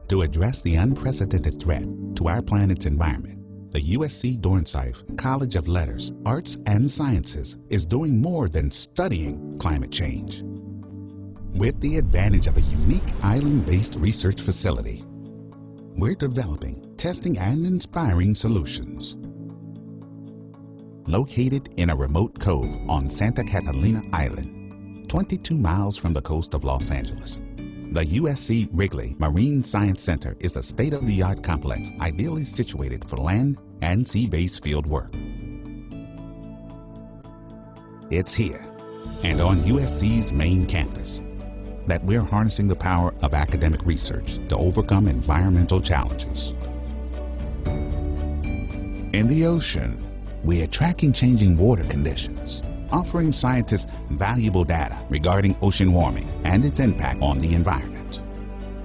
To address the unprecedented threat to our planet's environment, the USC Dornsife College of Letters, Arts, and Sciences is doing more than studying climate change. With the advantage of a unique island-based research facility, we're developing, testing, and inspiring solutions. Located in a remote cove on Santa Catalina Island, 22 miles from the coast of Los Angeles, the USC Wrigley Marine Science Center is a state-of-the-art complex ideally situated for land and sea-based field work. It's here, and on USC's main campus, that we're harnessing the power of academic research to overcome environmental challenges. In the ocean, we're tracking changing water conditions, offering scientists valuable data regarding ocean warming and its impact on the environment.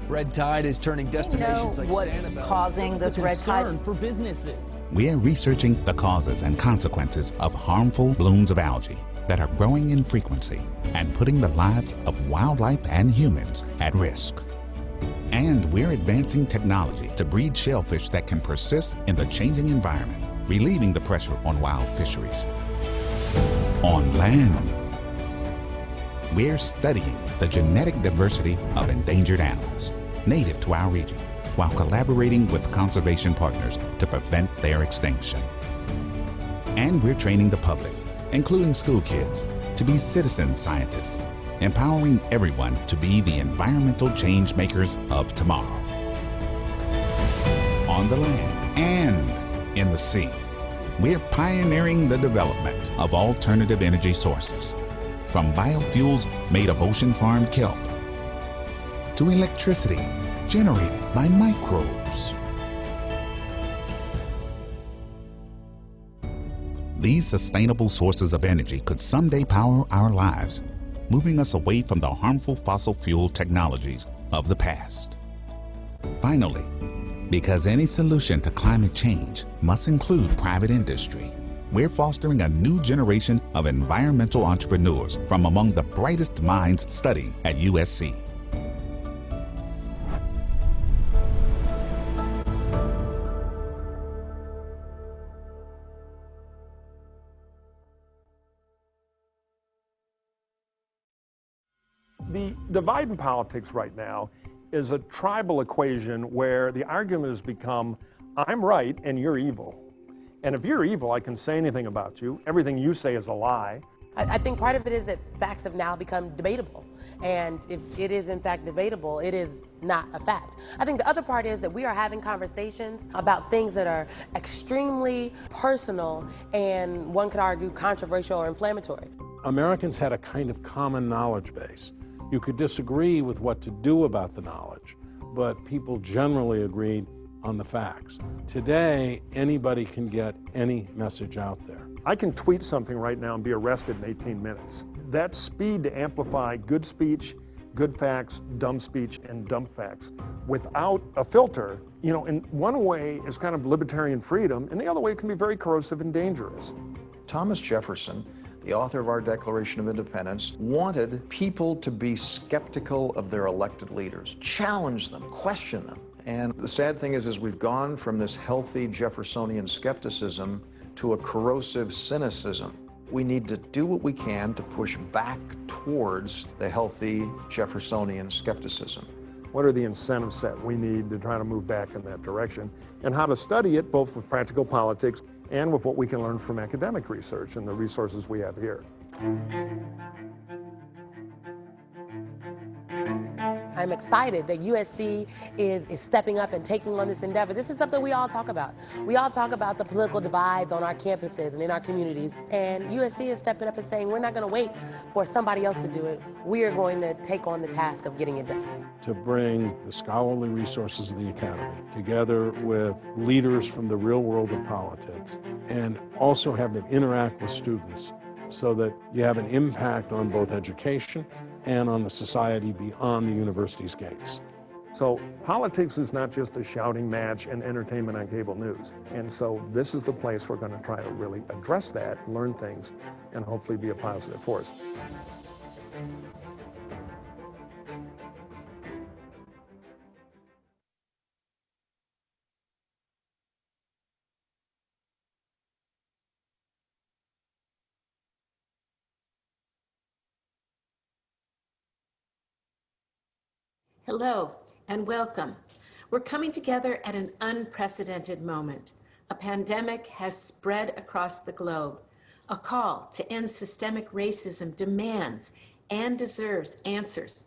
Red tide is turning destinations like what's Sanibel causing this red tide for businesses. We're researching the causes and consequences of harmful blooms of algae that are growing in frequency and putting the lives of wildlife and humans at risk. And we're advancing technology to breed shellfish that can persist in the changing environment, relieving the pressure on wild fisheries. On land, we're studying the genetic diversity of endangered animals native to our region, while collaborating with conservation partners to prevent their extinction. And we're training the public, including school kids, to be citizen scientists, empowering everyone to be the environmental change makers of tomorrow. On the land and in the sea, we're pioneering the development of alternative energy sources, from biofuels made of ocean-farmed kelp to electricity generated by microbes. These sustainable sources of energy could someday power our lives, moving us away from the harmful fossil fuel technologies of the past. Finally, because any solution to climate change must include private industry, we're fostering a new generation of environmental entrepreneurs from among the brightest minds studying at USC. The divide in politics right now is a tribal equation where the argument has become, I'm right and you're evil. And if you're evil, I can say anything about you. Everything you say is a lie. I think part of it is that facts have now become debatable. And if it is in fact debatable, it is not a fact. I think the other part is that we are having conversations about things that are extremely personal and, one could argue, controversial or inflammatory. Americans had a kind of common knowledge base. You could disagree with what to do about the knowledge, but people generally agreed on the facts. Today, anybody can get any message out there. I can tweet something right now and be arrested in 18 minutes. That speed to amplify good speech, good facts, dumb speech, and dumb facts without a filter, in one way is kind of libertarian freedom, and the other way can be very corrosive and dangerous. Thomas Jefferson, the author of our Declaration of Independence, wanted people to be skeptical of their elected leaders, challenge them, question them. And the sad thing is we've gone from this healthy Jeffersonian skepticism to a corrosive cynicism. We need to do what we can to push back towards the healthy Jeffersonian skepticism. What are the incentives that we need to try to move back in that direction, and how to study it both with practical politics and with what we can learn from academic research and the resources we have here. I'm excited that USC is stepping up and taking on this endeavor. This is something we all talk about. We all talk about the political divides on our campuses and in our communities, and USC is stepping up and saying we're not going to wait for somebody else to do it. We are going to take on the task of getting it done. To bring the scholarly resources of the academy together with leaders from the real world of politics, and also have them interact with students so that you have an impact on both education and on the society beyond the university's gates. So politics is not just a shouting match and entertainment on cable news. And so this is the place we're going to try to really address that, learn things, and hopefully be a positive force. Hello and welcome. We're coming together at an unprecedented moment. A pandemic has spread across the globe. A call to end systemic racism demands and deserves answers.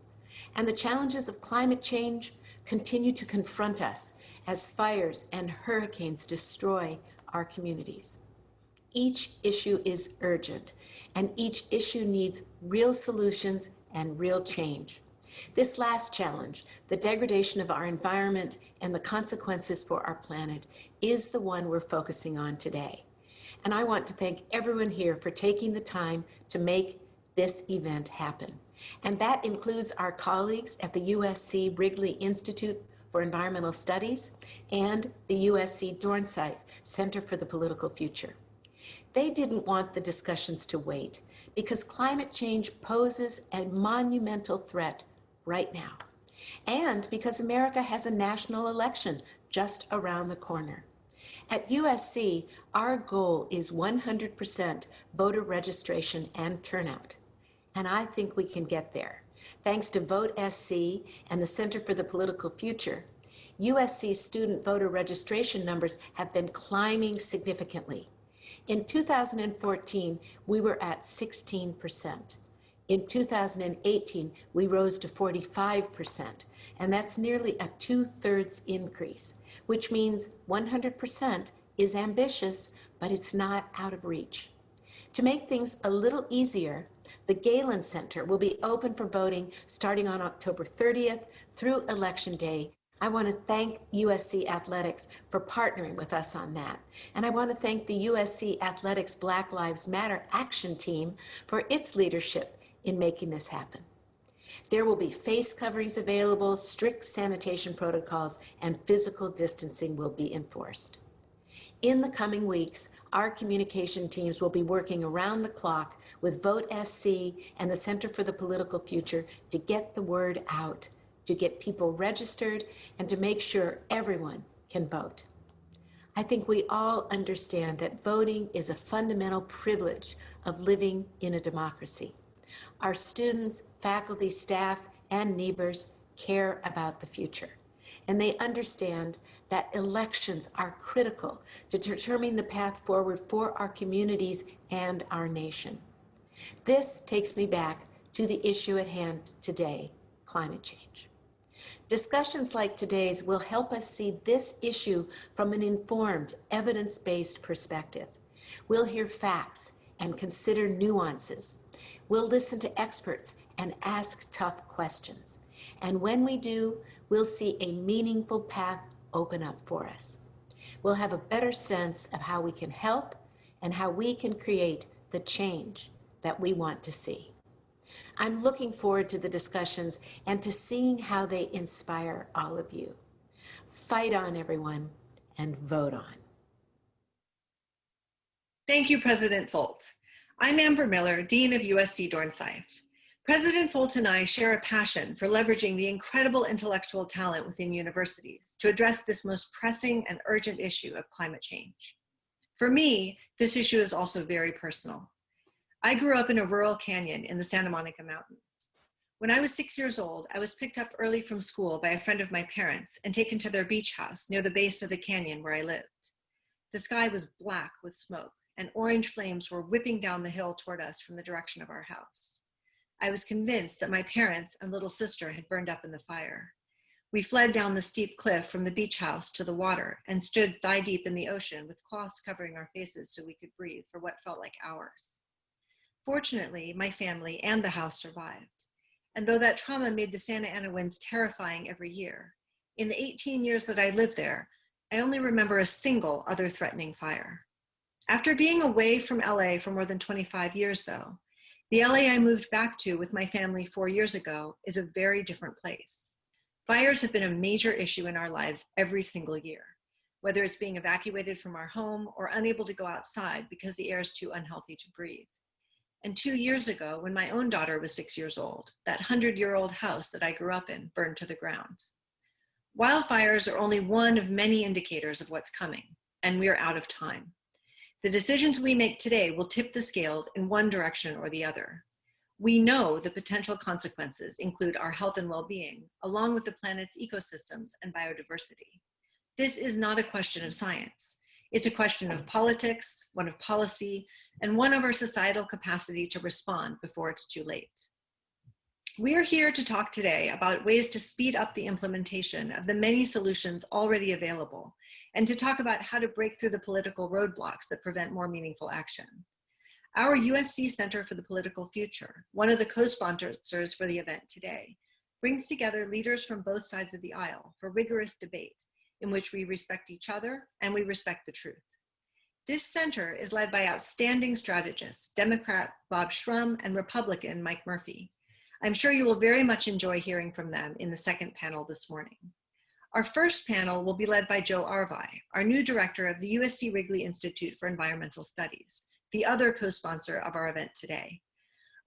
And the challenges of climate change continue to confront us as fires and hurricanes destroy our communities. Each issue is urgent, and each issue needs real solutions and real change. This last challenge, the degradation of our environment and the consequences for our planet, is the one we're focusing on today. And I want to thank everyone here for taking the time to make this event happen. And that includes our colleagues at the USC Wrigley Institute for Environmental Studies and the USC Dornsife Center for the Political Future. They didn't want the discussions to wait because climate change poses a monumental threat right now, and because America has a national election just around the corner. At USC, our goal is 100% voter registration and turnout, and I think we can get there. Thanks to Vote SC and the Center for the Political Future, USC student voter registration numbers have been climbing significantly. In 2014, we were at 16%. In 2018, we rose to 45%, and that's nearly a 2/3 increase, which means 100% is ambitious, but it's not out of reach. To make things a little easier, the Galen Center will be open for voting starting on October 30th through Election Day. I want to thank USC Athletics for partnering with us on that. And I want to thank the USC Athletics Black Lives Matter Action Team for its leadership in making this happen. There will be face coverings available, strict sanitation protocols, and physical distancing will be enforced. In the coming weeks, our communication teams will be working around the clock with Vote SC and the Center for the Political Future to get the word out, to get people registered, and to make sure everyone can vote. I think we all understand that voting is a fundamental privilege of living in a democracy. Our students, faculty, staff, and neighbors care about the future, and they understand that elections are critical to determining the path forward for our communities and our nation. This takes me back to the issue at hand today, climate change. Discussions like today's will help us see this issue from an informed, evidence-based perspective. We'll hear facts and consider nuances. We'll listen to experts and ask tough questions. And when we do, we'll see a meaningful path open up for us. We'll have a better sense of how we can help and how we can create the change that we want to see. I'm looking forward to the discussions and to seeing how they inspire all of you. Fight on, everyone, and vote on. Thank you, President Folt. I'm Amber Miller, Dean of USC Dornsife. President Folt and I share a passion for leveraging the incredible intellectual talent within universities to address this most pressing and urgent issue of climate change. For me, this issue is also very personal. I grew up in a rural canyon in the Santa Monica Mountains. When I was 6 years old, I was picked up early from school by a friend of my parents and taken to their beach house near the base of the canyon where I lived. The sky was black with smoke, and orange flames were whipping down the hill toward us from the direction of our house. I was convinced that my parents and little sister had burned up in the fire. We fled down the steep cliff from the beach house to the water and stood thigh deep in the ocean with cloths covering our faces so we could breathe for what felt like hours. Fortunately, my family and the house survived. And though that trauma made the Santa Ana winds terrifying every year, in the 18 years that I lived there, I only remember a single other threatening fire. After being away from LA for more than 25 years though, the LA I moved back to with my family 4 years ago is a very different place. Fires have been a major issue in our lives every single year, whether it's being evacuated from our home or unable to go outside because the air is too unhealthy to breathe. And 2 years ago, when my own daughter was 6 years old, that 100-year-old house that I grew up in burned to the ground. Wildfires are only one of many indicators of what's coming, and we are out of time. The decisions we make today will tip the scales in one direction or the other. We know the potential consequences include our health and well-being, along with the planet's ecosystems and biodiversity. This is not a question of science. It's a question of politics, one of policy, and one of our societal capacity to respond before it's too late. We are here to talk today about ways to speed up the implementation of the many solutions already available, and to talk about how to break through the political roadblocks that prevent more meaningful action. Our USC Center for the Political Future, one of the co-sponsors for the event today, brings together leaders from both sides of the aisle for rigorous debate in which we respect each other and we respect the truth. This center is led by outstanding strategists, Democrat Bob Shrum and Republican Mike Murphy. I'm sure you will very much enjoy hearing from them in the second panel this morning. Our first panel will be led by Joe Árvai, our new director of the USC Wrigley Institute for Environmental Studies, the other co-sponsor of our event today.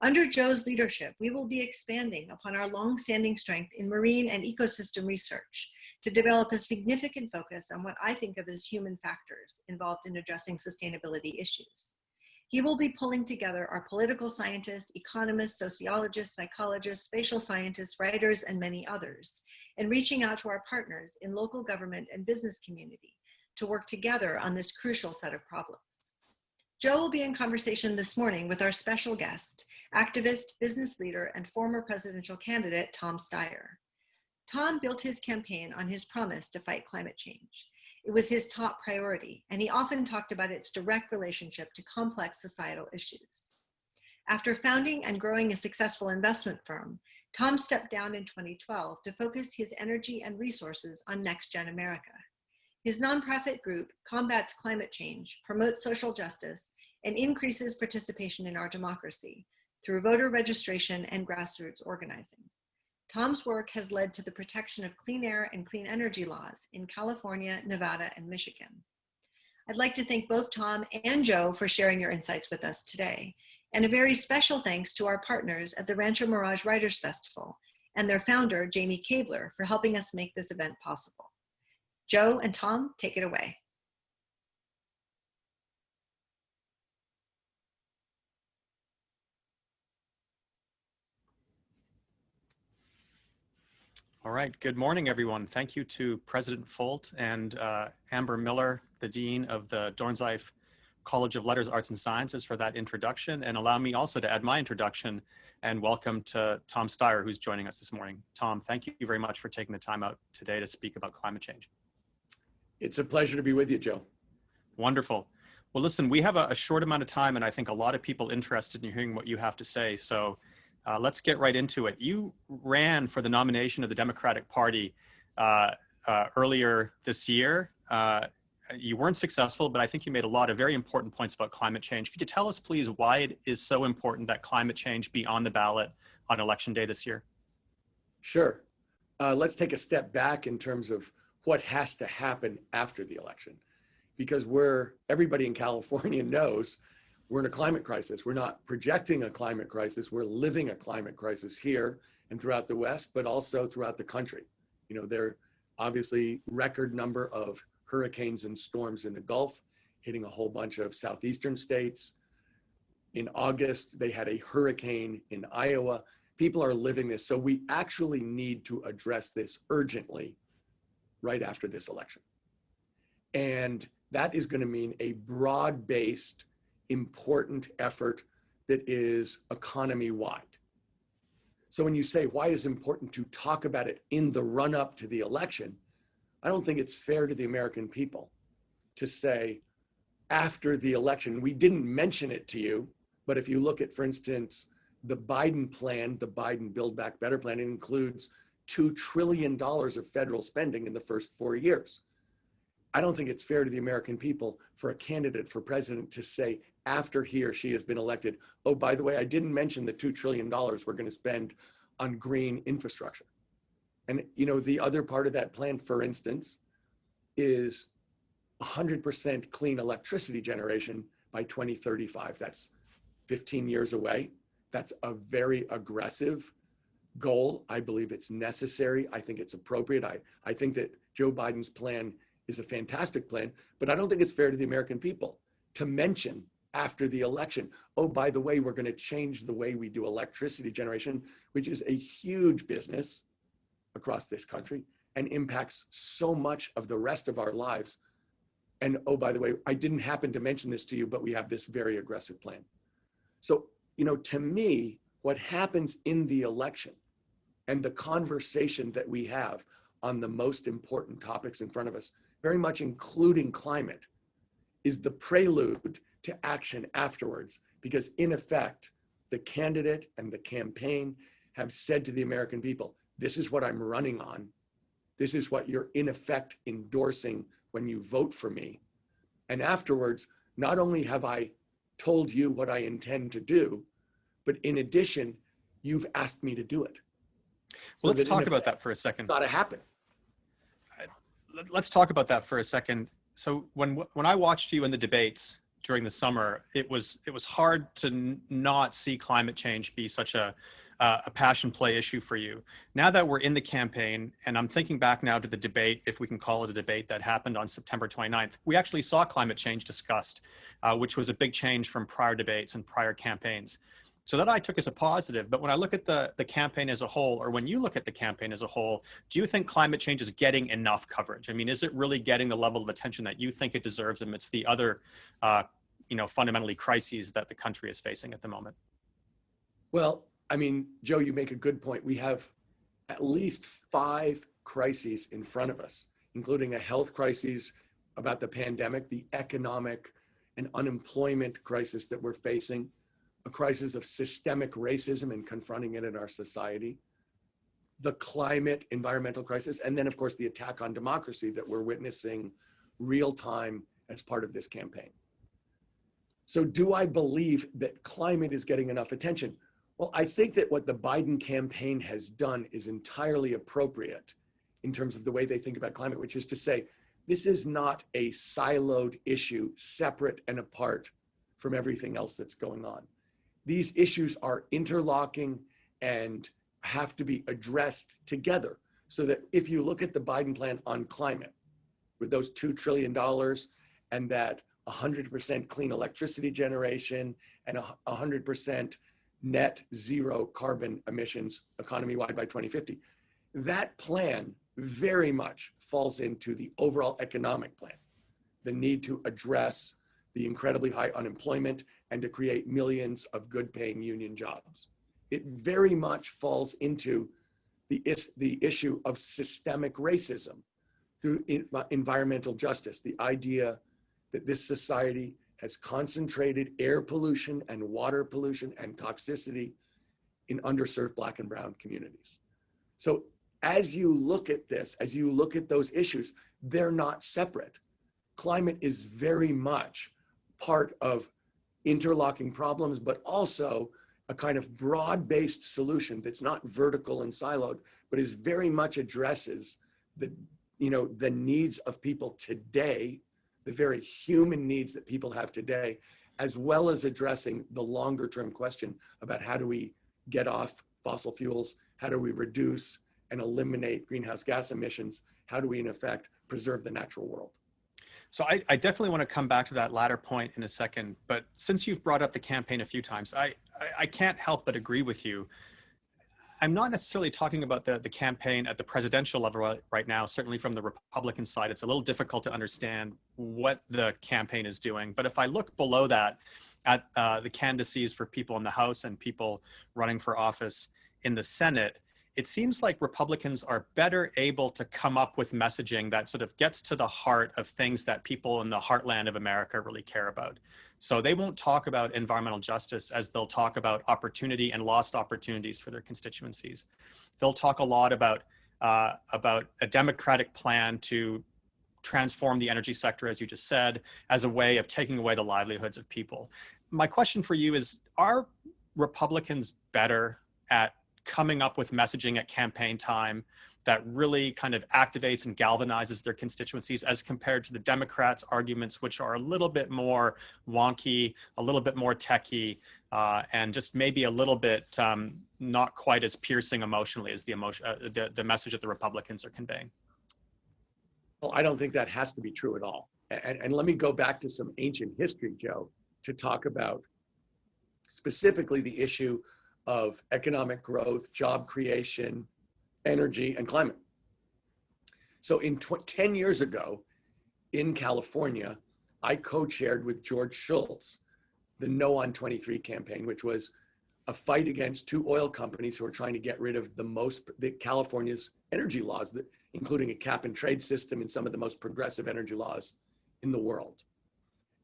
Under Joe's leadership, we will be expanding upon our long-standing strength in marine and ecosystem research to develop a significant focus on what I think of as human factors involved in addressing sustainability issues. He will be pulling together our political scientists, economists, sociologists, psychologists, spatial scientists, writers, and many others, and reaching out to our partners in local government and business community to work together on this crucial set of problems. Joe will be in conversation this morning with our special guest, activist, business leader, and former presidential candidate, Tom Steyer. Tom built his campaign on his promise to fight climate change. It was his top priority, and he often talked about its direct relationship to complex societal issues. After founding and growing a successful investment firm, Tom stepped down in 2012 to focus his energy and resources on NextGen America. His nonprofit group combats climate change, promotes social justice, and increases participation in our democracy through voter registration and grassroots organizing. Tom's work has led to the protection of clean air and clean energy laws in California, Nevada, and Michigan. I'd like to thank both Tom and Joe for sharing your insights with us today, and a very special thanks to our partners at the Rancho Mirage Writers Festival and their founder, Jamie Kabler, for helping us make this event possible. Joe and Tom, take it away. All right, good morning, everyone. Thank you to President Folt and Amber Miller, the Dean of the Dornsife College of Letters, Arts, and Sciences for that introduction. And allow me also to add my introduction and welcome to Tom Steyer, who's joining us this morning. Tom, thank you very much for taking the time out today to speak about climate change. It's a pleasure to be with you, Joe. Wonderful. Well, listen, we have a short amount of time, and I think a lot of people interested in hearing what you have to say. So let's get right into it. You ran for the nomination of the Democratic Party earlier this year. You weren't successful, but I think you made a lot of very important points about climate change. Could you tell us, please, why it is so important that climate change be on the ballot on Election Day this year? Sure. Let's take a step back in terms of what has to happen after the election, because everybody in California knows we're in a climate crisis. We're not projecting a climate crisis. We're living a climate crisis here and throughout the West, but also throughout the country. You know, there are obviously record number of hurricanes and storms in the Gulf, hitting a whole bunch of southeastern states. In August, they had a hurricane in Iowa. People are living this. So we actually need to address this urgently right after this election. And that is going to mean a broad-based, important effort that is economy-wide. So when you say, why is it important to talk about it in the run-up to the election, I don't think it's fair to the American people to say, after the election, we didn't mention it to you, but if you look at, for instance, the Biden plan, the Biden Build Back Better plan, it includes $2 trillion of federal spending in the first 4 years. I don't think it's fair to the American people for a candidate for president to say after he or she has been elected, oh, by the way, I didn't mention the $2 trillion we're going to spend on green infrastructure. And you know, the other part of that plan, for instance, is 100% clean electricity generation by 2035. That's 15 years away. That's a very aggressive goal. I believe it's necessary. I think it's appropriate. I think that Joe Biden's plan is a fantastic plan, but I don't think it's fair to the American people to mention after the election. Oh, by the way, we're going to change the way we do electricity generation, which is a huge business across this country and impacts so much of the rest of our lives. And oh, by the way, I didn't happen to mention this to you, but we have this very aggressive plan. So, to me, what happens in the election and the conversation that we have on the most important topics in front of us, very much including climate, is the prelude to action afterwards. Because in effect, the candidate and the campaign have said to the American people, this is what I'm running on. This is what you're in effect endorsing when you vote for me. And afterwards, not only have I told you what I intend to do, but in addition, you've asked me to do it. Well, let's talk about that for a second. It's got to happen. Let's talk about that for a second. So when I watched you in the debates during the summer, it was hard to not see climate change be such a passion play issue for you. Now that we're in the campaign, and I'm thinking back now to the debate, if we can call it a debate, that happened on September 29th, we actually saw climate change discussed, which was a big change from prior debates and prior campaigns. So that I took as a positive. But when I look at the campaign as a whole, or when you look at the campaign as a whole, do you think climate change is getting enough coverage? I mean, is it really getting the level of attention that you think it deserves amidst the other, fundamentally crises that the country is facing at the moment? Well, I mean, Joe, you make a good point. We have at least 5 crises in front of us, including a health crisis about the pandemic, the economic and unemployment crisis that we're facing, a crisis of systemic racism and confronting it in our society, the climate, environmental crisis, and then, of course, the attack on democracy that we're witnessing real time as part of this campaign. So do I believe that climate is getting enough attention? Well, I think that what the Biden campaign has done is entirely appropriate in terms of the way they think about climate, which is to say, this is not a siloed issue, separate and apart from everything else that's going on. These issues are interlocking and have to be addressed together. So that if you look at the Biden plan on climate, with those $2 trillion and that 100% clean electricity generation and 100% net zero carbon emissions economy-wide by 2050, that plan very much falls into the overall economic plan, the need to address the incredibly high unemployment and to create millions of good-paying union jobs. It very much falls into the issue of systemic racism through environmental justice, the idea that this society has concentrated air pollution and water pollution and toxicity in underserved Black and brown communities. So as you look at this, as you look at those issues, they're not separate. Climate is very much part of interlocking problems, but also a kind of broad-based solution that's not vertical and siloed, but is very much addresses the needs of people today, the very human needs that people have today, as well as addressing the longer term question about how do we get off fossil fuels, how do we reduce and eliminate greenhouse gas emissions, how do we in effect preserve the natural world. So I definitely want to come back to that latter point in a second, but since you've brought up the campaign a few times, I can't help but agree with you. I'm not necessarily talking about the campaign at the presidential level right now. Certainly from the Republican side, it's a little difficult to understand what the campaign is doing. But if I look below that at the candidacies for people in the House and people running for office in the Senate, it seems like Republicans are better able to come up with messaging that sort of gets to the heart of things that people in the heartland of America really care about. So they won't talk about environmental justice as they'll talk about opportunity and lost opportunities for their constituencies. They'll talk a lot about a democratic plan to transform the energy sector, as you just said, as a way of taking away the livelihoods of people. My question for you is, are Republicans better at coming up with messaging at campaign time that really kind of activates and galvanizes their constituencies as compared to the Democrats' arguments, which are a little bit more wonky, a little bit more techy, and just maybe a little bit not quite as piercing emotionally as the message that the Republicans are conveying? Well, I don't think that has to be true at all. And let me go back to some ancient history, Joe, to talk about specifically the issue of economic growth, job creation, energy, and climate. So 10 years ago in California, I co-chaired with George Shultz the No on 23 campaign, which was a fight against two oil companies who are trying to get rid of California's energy laws, including a cap and trade system and some of the most progressive energy laws in the world.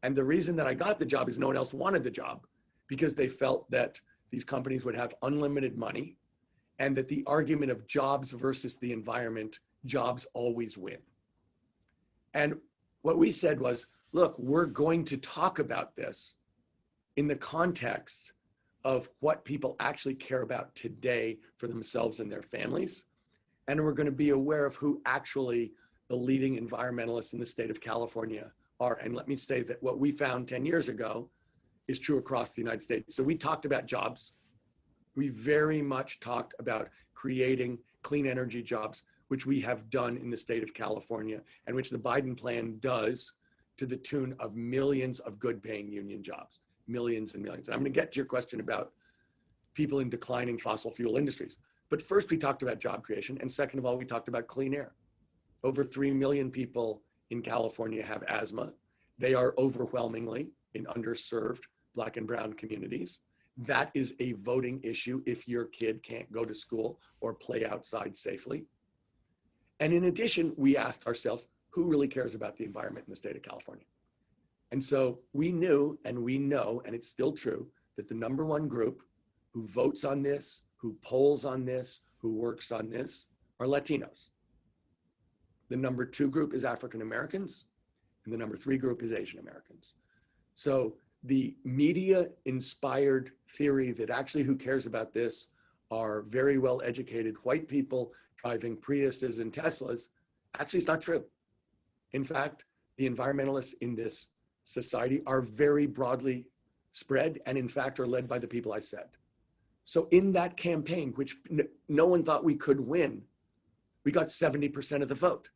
And the reason that I got the job is no one else wanted the job, because they felt that these companies would have unlimited money and that the argument of jobs versus the environment, jobs always win. And what we said was, look, we're going to talk about this in the context of what people actually care about today for themselves and their families. And we're going to be aware of who actually the leading environmentalists in the state of California are. And let me say that what we found 10 years ago is true across the United States. So we talked about jobs. We very much talked about creating clean energy jobs, which we have done in the state of California, and which the Biden plan does to the tune of millions of good paying union jobs, millions and millions. I'm going to get to your question about people in declining fossil fuel industries. But first we talked about job creation. And second of all, we talked about clean air. Over 3 million people in California have asthma. They are overwhelmingly in underserved Black and brown communities. That is a voting issue if your kid can't go to school or play outside safely. And in addition, we asked ourselves, who really cares about the environment in the state of California? And so we knew, and we know, and it's still true, that the number one group who votes on this, who polls on this, who works on this, are Latinos. The number two group is African Americans, and the number three group is Asian Americans. So the media-inspired theory that actually who cares about this are very well-educated white people driving Priuses and Teslas actually is not true. In fact, the environmentalists in this society are very broadly spread and in fact are led by the people I said. So in that campaign, which no one thought we could win, we got 70% of the vote.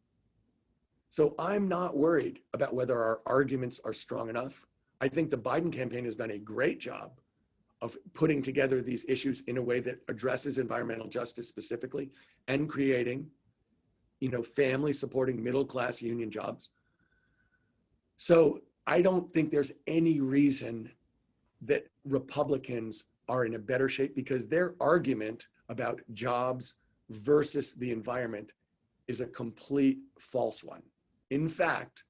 So I'm not worried about whether our arguments are strong enough. I think the Biden campaign has done a great job of putting together these issues in a way that addresses environmental justice specifically and creating, family supporting middle-class union jobs. So I don't think there's any reason that Republicans are in a better shape, because their argument about jobs versus the environment is a complete false one. In fact,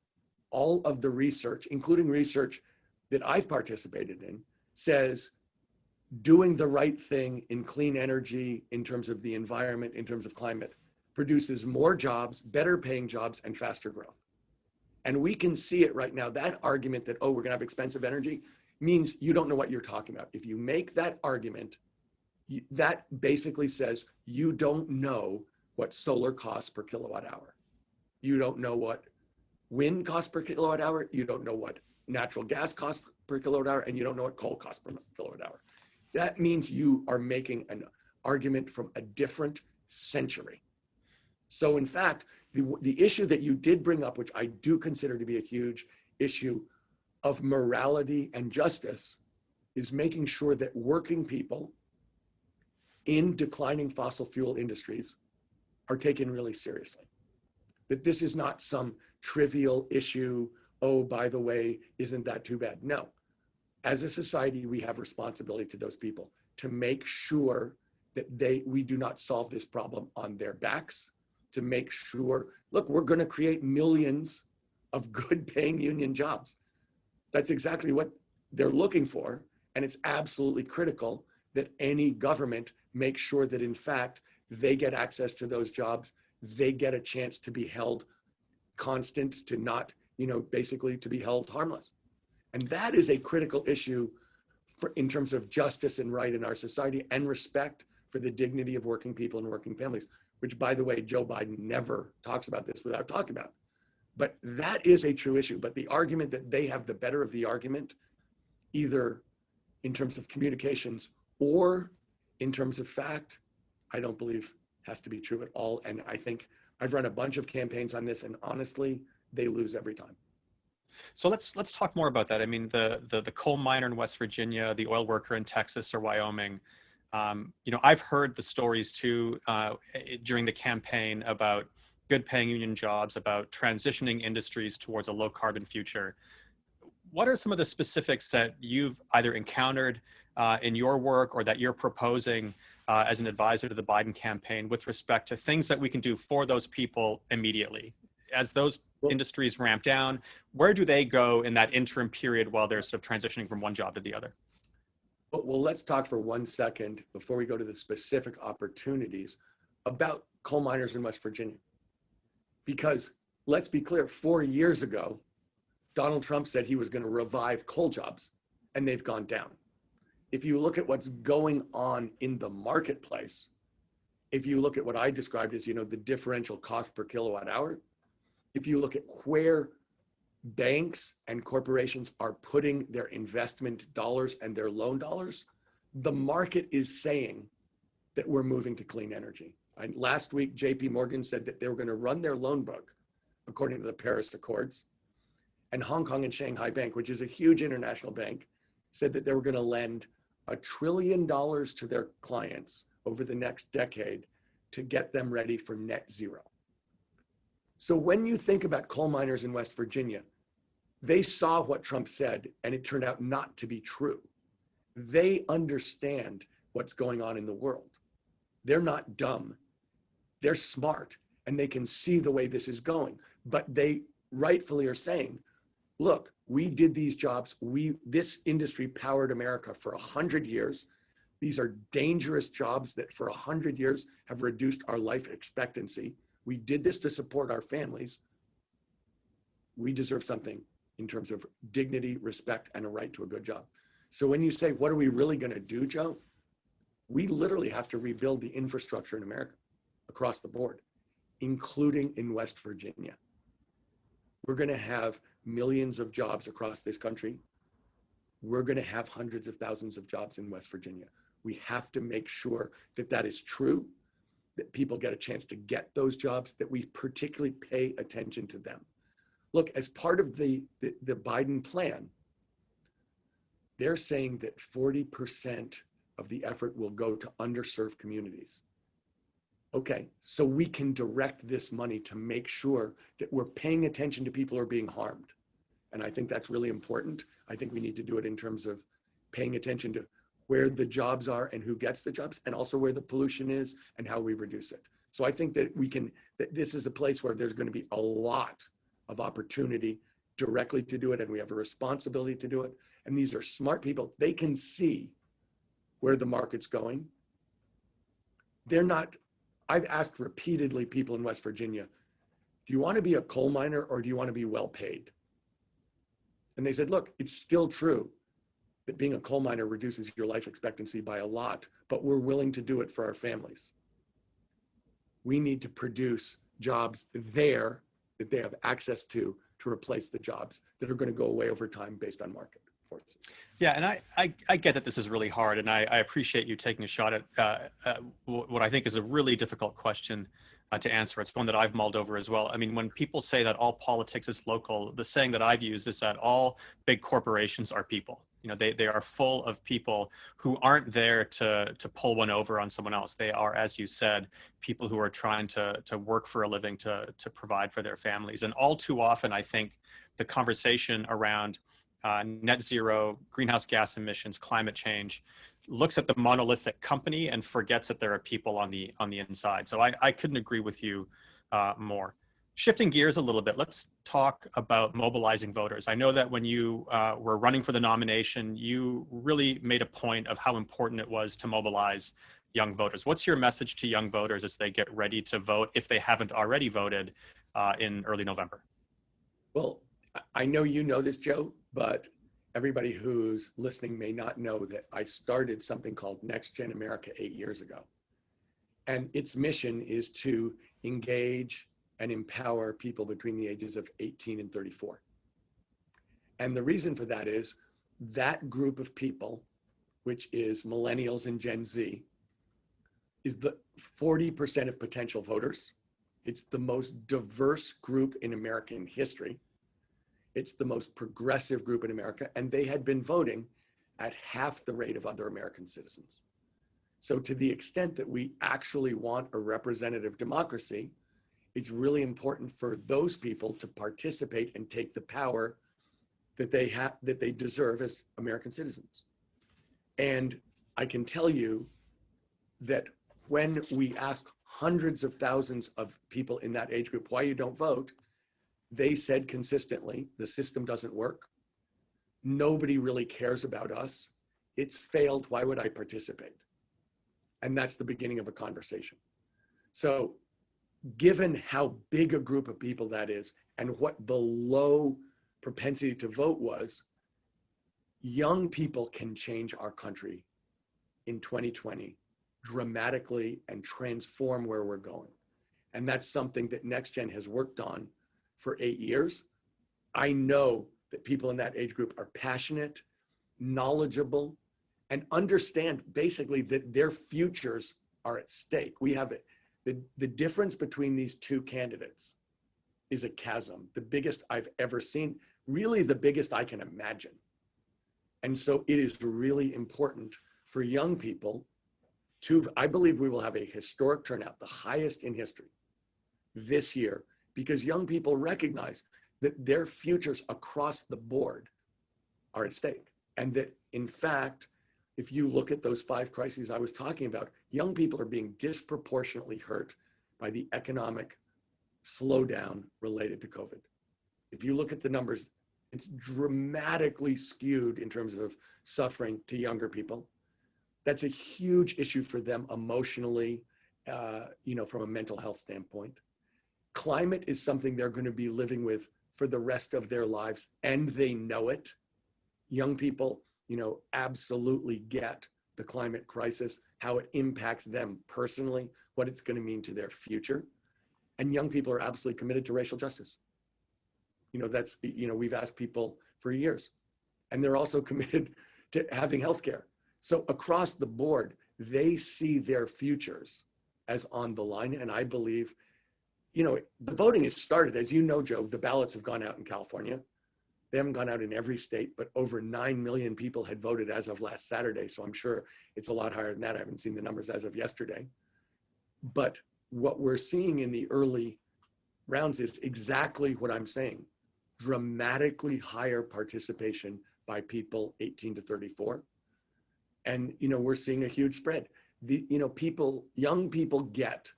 all of the research, including research that I've participated in, says doing the right thing in clean energy, in terms of the environment, in terms of climate, produces more jobs, better paying jobs, and faster growth. And we can see it right now. That argument that, we're gonna have expensive energy means you don't know what you're talking about. If you make that argument, that basically says you don't know what solar costs per kilowatt hour. You don't know what wind costs per kilowatt hour. You don't know what natural gas costs per kilowatt hour, and you don't know what coal costs per kilowatt hour. That means you are making an argument from a different century. So in fact, the issue that you did bring up, which I do consider to be a huge issue of morality and justice, is making sure that working people in declining fossil fuel industries are taken really seriously. That this is not some trivial issue, by the way, isn't that too bad? No. As a society, we have responsibility to those people to make sure that we do not solve this problem on their backs, to make sure, look, we're going to create millions of good paying union jobs. That's exactly what they're looking for. And it's absolutely critical that any government make sure that in fact, they get access to those jobs. They get a chance to be held constant, to not, basically to be held harmless. And that is a critical issue in terms of justice and right in our society, and respect for the dignity of working people and working families, which, by the way, Joe Biden never talks about this without talking about. But that is a true issue. But the argument that they have the better of the argument, either in terms of communications or in terms of fact, I don't believe has to be true at all. And I think I've run a bunch of campaigns on this, and honestly, they lose every time. So let's talk more about that. I mean, the coal miner in West Virginia, the oil worker in Texas or Wyoming. You know, I've heard the stories too during the campaign about good paying union jobs, about transitioning industries towards a low carbon future. What are some of the specifics that you've either encountered in your work or that you're proposing as an advisor to the Biden campaign with respect to things that we can do for those people immediately? As those industries ramp down, where do they go in that interim period while they're sort of transitioning from one job to the other? Well, let's talk for 1 second before we go to the specific opportunities about coal miners in West Virginia. Because let's be clear, 4 years ago, Donald Trump said he was going to revive coal jobs, and they've gone down. If you look at what's going on in the marketplace, if you look at what I described as, you know, the differential cost per kilowatt hour, if you look at where banks and corporations are putting their investment dollars and their loan dollars, the market is saying that we're moving to clean energy. And last week, JP Morgan said that they were going to run their loan book according to the Paris Accords. And Hong Kong and Shanghai Bank, which is a huge international bank, said that they were going to lend $1 trillion to their clients over the next decade to get them ready for net zero. So when you think about coal miners in West Virginia, they saw what Trump said, and it turned out not to be true. They understand what's going on in the world. They're not dumb. They're smart, and they can see the way this is going. But they rightfully are saying, look, we did these jobs. This industry powered America for 100 years. These are dangerous jobs that for 100 years have reduced our life expectancy. We did this to support our families. We deserve something in terms of dignity, respect, and a right to a good job. So when you say, what are we really going to do, Joe? We literally have to rebuild the infrastructure in America across the board, including in West Virginia. We're going to have millions of jobs across this country. We're going to have hundreds of thousands of jobs in West Virginia. We have to make sure that that is true, that people get a chance to get those jobs, that we particularly pay attention to them. Look, as part of the Biden plan, they're saying that 40% of the effort will go to underserved communities. Okay, so we can direct this money to make sure that we're paying attention to people who are being harmed. And I think that's really important. I think we need to do it in terms of paying attention to where the jobs are and who gets the jobs, and also where the pollution is and how we reduce it. So I think that that this is a place where there's going to be a lot of opportunity directly to do it, and we have a responsibility to do it. And these are smart people. They can see where the market's going. I've asked repeatedly people in West Virginia, do you want to be a coal miner or do you want to be well paid? And they said, look, it's still true that being a coal miner reduces your life expectancy by a lot, but we're willing to do it for our families. We need to produce jobs there that they have access to replace the jobs that are going to go away over time based on market forces. Yeah, and I get that this is really hard, and I appreciate you taking a shot at what I think is a really difficult question to answer. It's one that I've mulled over as well. I mean, when people say that all politics is local, the saying that I've used is that all big corporations are people. You know, they are full of people who aren't there to pull one over on someone else. They are, as you said, people who are trying to work for a living, to provide for their families. And all too often, I think the conversation around net zero, greenhouse gas emissions, climate change, looks at the monolithic company and forgets that there are people on the inside. So I couldn't agree with you more. Shifting gears a little bit, let's talk about mobilizing voters. I know that when you were running for the nomination, you really made a point of how important it was to mobilize young voters. What's your message to young voters as they get ready to vote, if they haven't already voted in early November? Well, I know you know this, Joe, but everybody who's listening may not know that I started something called NextGen America 8 years ago. And its mission is to engage and empower people between the ages of 18 and 34. And the reason for that is that group of people, which is millennials and Gen Z, is the 40% of potential voters. It's the most diverse group in American history. It's the most progressive group in America, and they had been voting at half the rate of other American citizens. So to the extent that we actually want a representative democracy, it's really important for those people to participate and take the power that they deserve as American citizens. And I can tell you that when we ask hundreds of thousands of people in that age group why you don't vote, they said consistently, the system doesn't work. Nobody really cares about us. It's failed. Why would I participate? And that's the beginning of a conversation. So given how big a group of people that is and what the low propensity to vote was, young people can change our country in 2020 dramatically and transform where we're going. And that's something that NextGen has worked on for 8 years. I know that people in that age group are passionate, knowledgeable, and understand basically that their futures are at stake. We have it. The difference between these two candidates is a chasm, the biggest I've ever seen, really the biggest I can imagine. And so it is really important for young people to, I believe we will have a historic turnout, the highest in history this year, because young people recognize that their futures across the board are at stake. And that in fact, if you look at those 5 crises I was talking about, young people are being disproportionately hurt by the economic slowdown related to COVID. If you look at the numbers, it's dramatically skewed in terms of suffering to younger people. That's a huge issue for them emotionally, from a mental health standpoint. Climate is something they're going to be living with for the rest of their lives, and they know it. Young people, absolutely get the climate crisis, how it impacts them personally, what it's going to mean to their future. And young people are absolutely committed to racial justice. We've asked people for years, and they're also committed to having healthcare. So across the board, they see their futures as on the line. And I believe, the voting has started. As you know, Joe, the ballots have gone out in California. They haven't gone out in every state, but over 9 million people had voted as of last Saturday. So I'm sure it's a lot higher than that. I haven't seen the numbers as of yesterday. But what we're seeing in the early rounds is exactly what I'm saying. Dramatically higher participation by people 18 to 34. And, we're seeing a huge spread. Young people get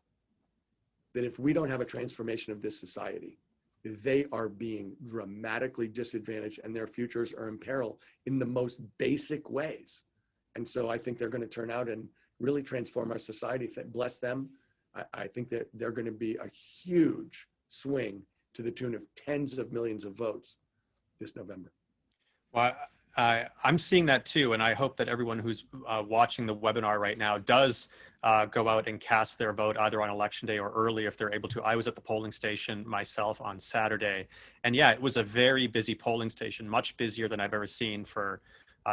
that if we don't have a transformation of this society, they are being dramatically disadvantaged and their futures are in peril in the most basic ways. And so I think they're going to turn out and really transform our society. Bless them. I think that they're going to be a huge swing to the tune of tens of millions of votes this November. Well, I'm seeing that too, and I hope that everyone who's watching the webinar right now does go out and cast their vote either on election day or early if they're able to. I was at the polling station myself on Saturday, and yeah, it was a very busy polling station, much busier than I've ever seen for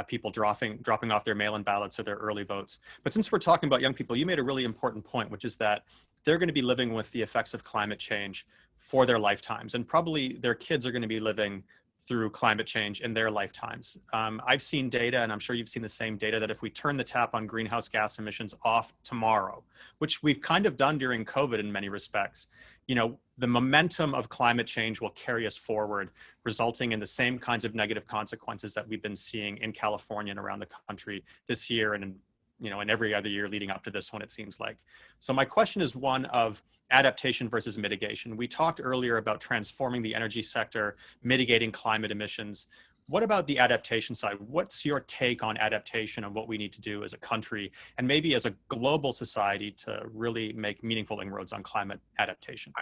people dropping off their mail-in ballots or their early votes. But since we're talking about young people, you made a really important point, which is that they're going to be living with the effects of climate change for their lifetimes, and probably their kids are going to be living through climate change in their lifetimes. I've seen data, and I'm sure you've seen the same data, that if we turn the tap on greenhouse gas emissions off tomorrow, which we've kind of done during COVID in many respects, the momentum of climate change will carry us forward, resulting in the same kinds of negative consequences that we've been seeing in California and around the country this year and in every other year leading up to this one, it seems like. So my question is one of adaptation versus mitigation. We talked earlier about transforming the energy sector, mitigating climate emissions. What about the adaptation side? What's your take on adaptation and what we need to do as a country and maybe as a global society to really make meaningful inroads on climate adaptation?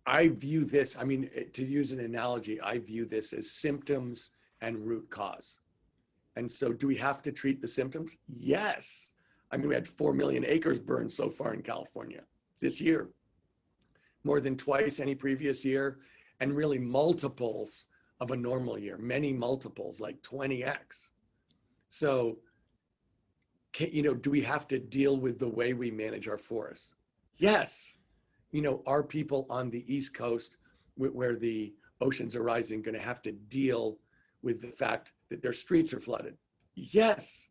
I view this, to use an analogy, I view this as symptoms and root cause. And so do we have to treat the symptoms? Yes. We had 4 million acres burned so far in California this year, more than twice any previous year, and really multiples of a normal year, many multiples, like 20x. So, do we have to deal with the way we manage our forests? Yes. Our people on the East Coast where the oceans are rising, going to have to deal with the fact that their streets are flooded? Yes.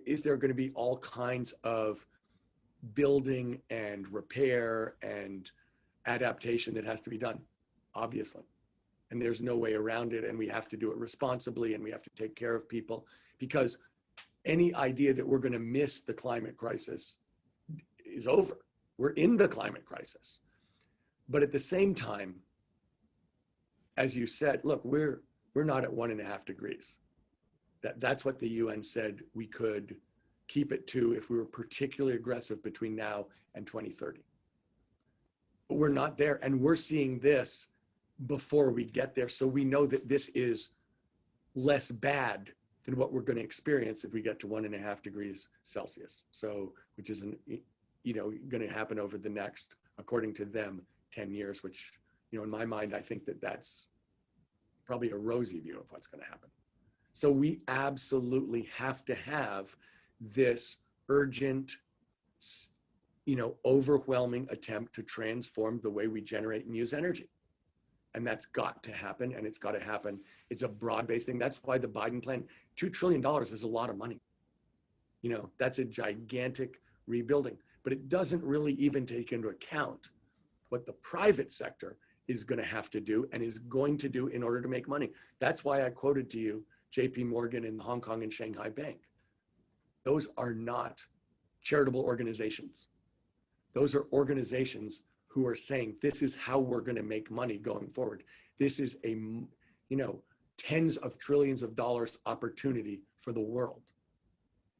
Is there going to be all kinds of building and repair and adaptation that has to be done? Obviously. And there's no way around it. And we have to do it responsibly, and we have to take care of people, because any idea that we're going to miss the climate crisis is over. We're in the climate crisis. But at the same time, as you said, look, we're not at 1.5 degrees. That's what the UN said we could keep it to if we were particularly aggressive between now and 2030. But we're not there, and we're seeing this before we get there. So we know that this is less bad than what we're going to experience if we get to 1.5 degrees Celsius. So, which is going to happen over the next, according to them, 10 years, which, in my mind, I think that that's probably a rosy view of what's going to happen. So we absolutely have to have this urgent, overwhelming attempt to transform the way we generate and use energy. And that's got to happen, and it's got to happen. It's a broad-based thing. That's why the Biden plan, $2 trillion is a lot of money. That's a gigantic rebuilding, but it doesn't really even take into account what the private sector is going to have to do and is going to do in order to make money. That's why I quoted to you JP Morgan and the Hong Kong and Shanghai Bank. Those are not charitable organizations. Those are organizations who are saying, this is how we're going to make money going forward. This is a, tens of trillions of dollars opportunity for the world.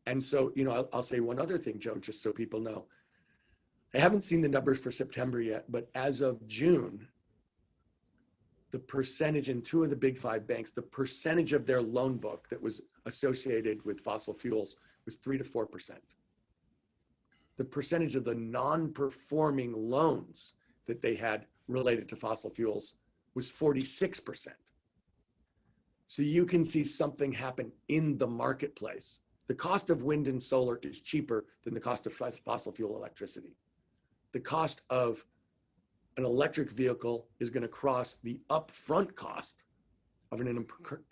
And so, I'll say one other thing, Joe, just so people know. I haven't seen the numbers for September yet, but as of June, the percentage in 2 of the big 5 banks, the percentage of their loan book that was associated with fossil fuels was 3 to 4%. The percentage of the non-performing loans that they had related to fossil fuels was 46%. So you can see something happen in the marketplace. The cost of wind and solar is cheaper than the cost of fossil fuel electricity. The cost of an electric vehicle is going to cross the upfront cost of an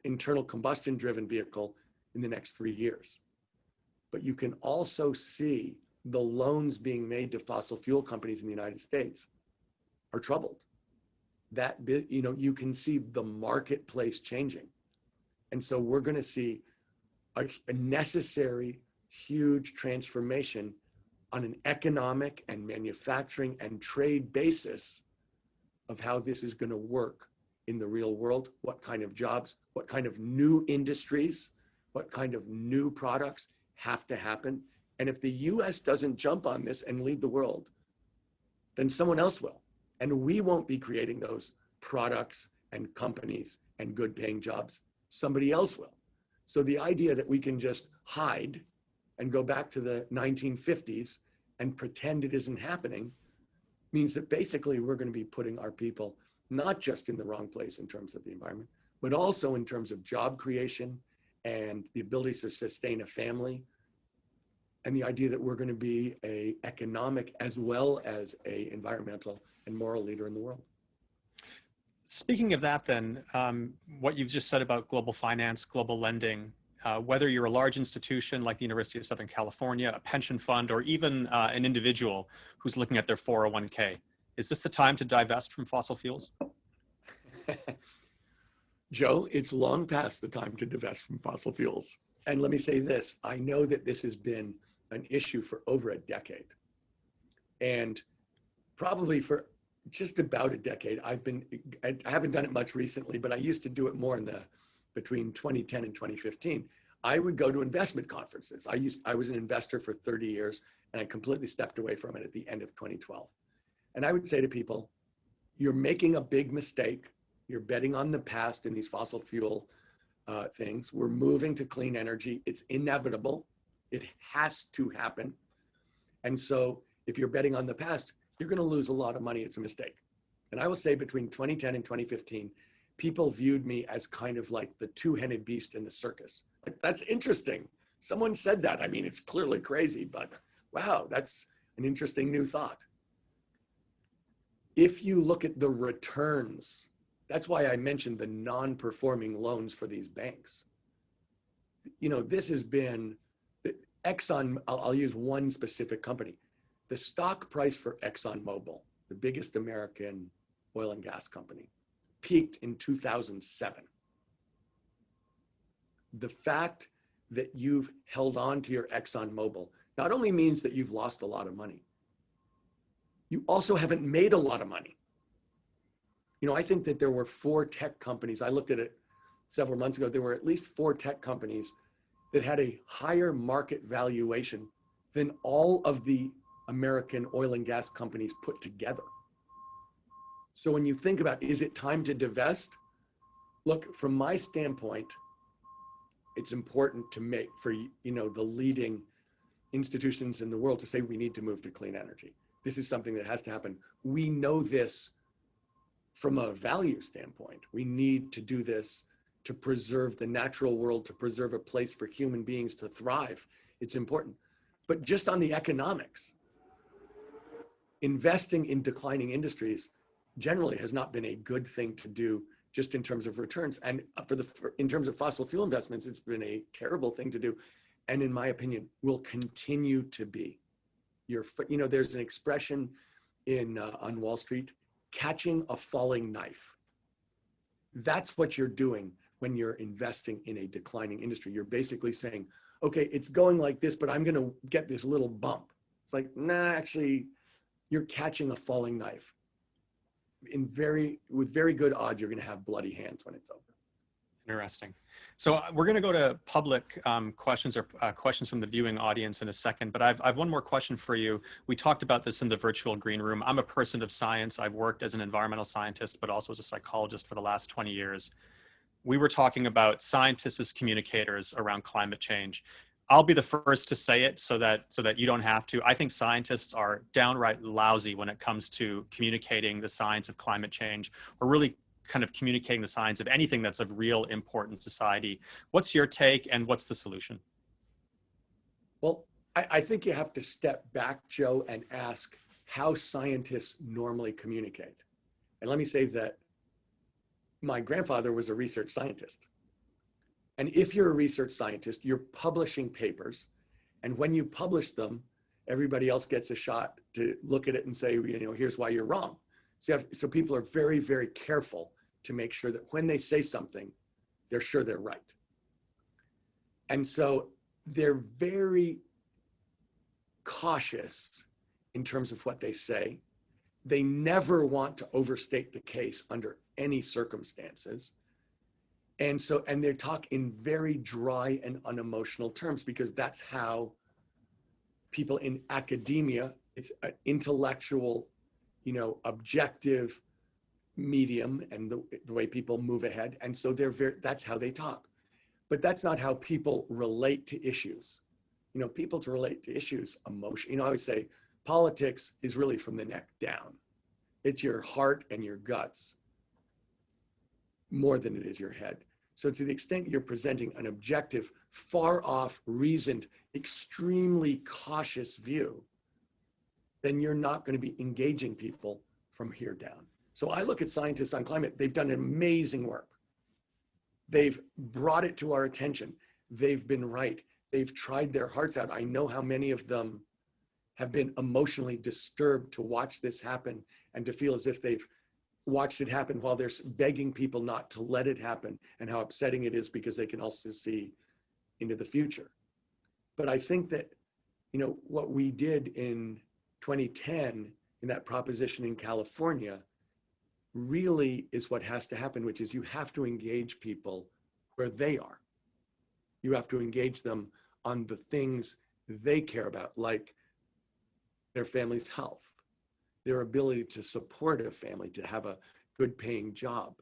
internal combustion driven vehicle in the next 3 years. But you can also see the loans being made to fossil fuel companies in the United States are troubled. That bit, you can see the marketplace changing. And so we're going to see a necessary, huge transformation on an economic and manufacturing and trade basis of how this is going to work in the real world, what kind of jobs, what kind of new industries, what kind of new products have to happen. And if the US doesn't jump on this and lead the world, then someone else will. And we won't be creating those products and companies and good paying jobs. Somebody else will. So the idea that we can just hide and go back to the 1950s and pretend it isn't happening means that basically we're going to be putting our people not just in the wrong place in terms of the environment, but also in terms of job creation and the ability to sustain a family, and the idea that we're going to be an economic as well as an environmental and moral leader in the world. Speaking of that then, what you've just said about global finance, global lending, whether you're a large institution like the University of Southern California, a pension fund, or even an individual who's looking at their 401k, is this the time to divest from fossil fuels? Joe, it's long past the time to divest from fossil fuels. And let me say this, I know that this has been an issue for over a decade. And probably for just about a decade, I haven't done it much recently, but I used to do it more between 2010 and 2015. I would go to investment conferences. I was an investor for 30 years, and I completely stepped away from it at the end of 2012. And I would say to people, you're making a big mistake. You're betting on the past in these fossil fuel things. We're moving to clean energy. It's inevitable. It has to happen. And so if you're betting on the past, you're going to lose a lot of money. It's a mistake. And I will say between 2010 and 2015, people viewed me as kind of like the two-headed beast in the circus. Like, that's interesting. Someone said that. I mean, it's clearly crazy, but wow, that's an interesting new thought. if you look at the returns, that's why I mentioned the non-performing loans for these banks. You know, this has been Exxon, I'll use one specific company. The stock price for ExxonMobil, the biggest American oil and gas company, peaked in 2007. The fact that you've held on to your ExxonMobil not only means that you've lost a lot of money, you also haven't made a lot of money. You know, I think that there were 4 tech companies, I looked at it several months ago, there were at least 4 tech companies that had a higher market valuation than all of the American oil and gas companies put together. So when you think about, is it time to divest? Look, from my standpoint, it's important to make for, you know, the leading institutions in the world to say we need to move to clean energy. This is something that has to happen. We know this from a value standpoint. We need to do this to preserve the natural world, to preserve a place for human beings to thrive. It's important. But just on the economics, investing in declining industries generally has not been a good thing to do just in terms of returns. And in terms of fossil fuel investments, it's been a terrible thing to do. And in my opinion, will continue to be. You know, there's an expression on Wall Street, catching a falling knife. That's what you're doing when you're investing in a declining industry. You're basically saying, okay, it's going like this, but I'm going to get this little bump. It's like, nah, actually, you're catching a falling knife. With very good odds, you're going to have bloody hands when it's over. Interesting. So we're going to go to public questions or questions from the viewing audience in a second, but I've one more question for you. We talked about this in the virtual green room. I'm a person of science. I've worked as an environmental scientist, but also as a psychologist for the last 20 years. We were talking about scientists as communicators around climate change. I'll be the first to say it so that you don't have to. I think scientists are downright lousy when it comes to communicating the science of climate change, or really kind of communicating the science of anything that's of real importance in society. What's your take, and what's the solution? Well, I think you have to step back, Joe, and ask how scientists normally communicate. And let me say that my grandfather was a research scientist. And if you're a research scientist, you're publishing papers. And when you publish them, everybody else gets a shot to look at it and say, you know, here's why you're wrong. So people are very, very careful to make sure that when they say something, they're sure they're right. And so they're very cautious in terms of what they say. They never want to overstate the case under any circumstances. And they talk in very dry and unemotional terms, because that's how people in academia, it's an intellectual, you know, objective medium, and the way people move ahead. And so that's how they talk. But that's not how people relate to issues. You know, people to relate to issues, emotion. You know, I always say politics is really from the neck down. It's your heart and your guts more than it is your head. So to the extent you're presenting an objective, far off, reasoned, extremely cautious view, then you're not going to be engaging people from here down. So I look at scientists on climate, they've done amazing work. They've brought it to our attention. They've been right. They've tried their hearts out. I know how many of them have been emotionally disturbed to watch this happen and to feel as if they've watched it happen while they're begging people not to let it happen, and how upsetting it is because they can also see into the future. But I think that, you know, what we did in 2010 in that proposition in California really is what has to happen, which is you have to engage people where they are. You have to engage them on the things they care about, like their family's health, their ability to support a family, to have a good paying job.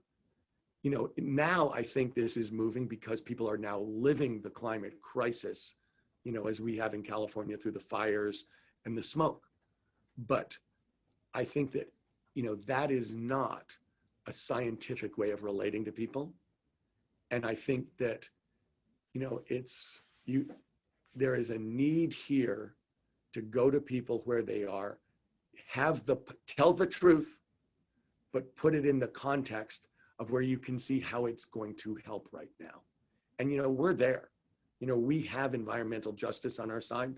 You know, now I think this is moving because people are now living the climate crisis, you know, as we have in California through the fires and the smoke. But I think that, you know, that is not a scientific way of relating to people. And I think that, you know, there is a need here to go to people where they are, tell the truth, but put it in the context of where you can see how it's going to help right now. And, we're there. We have environmental justice on our side.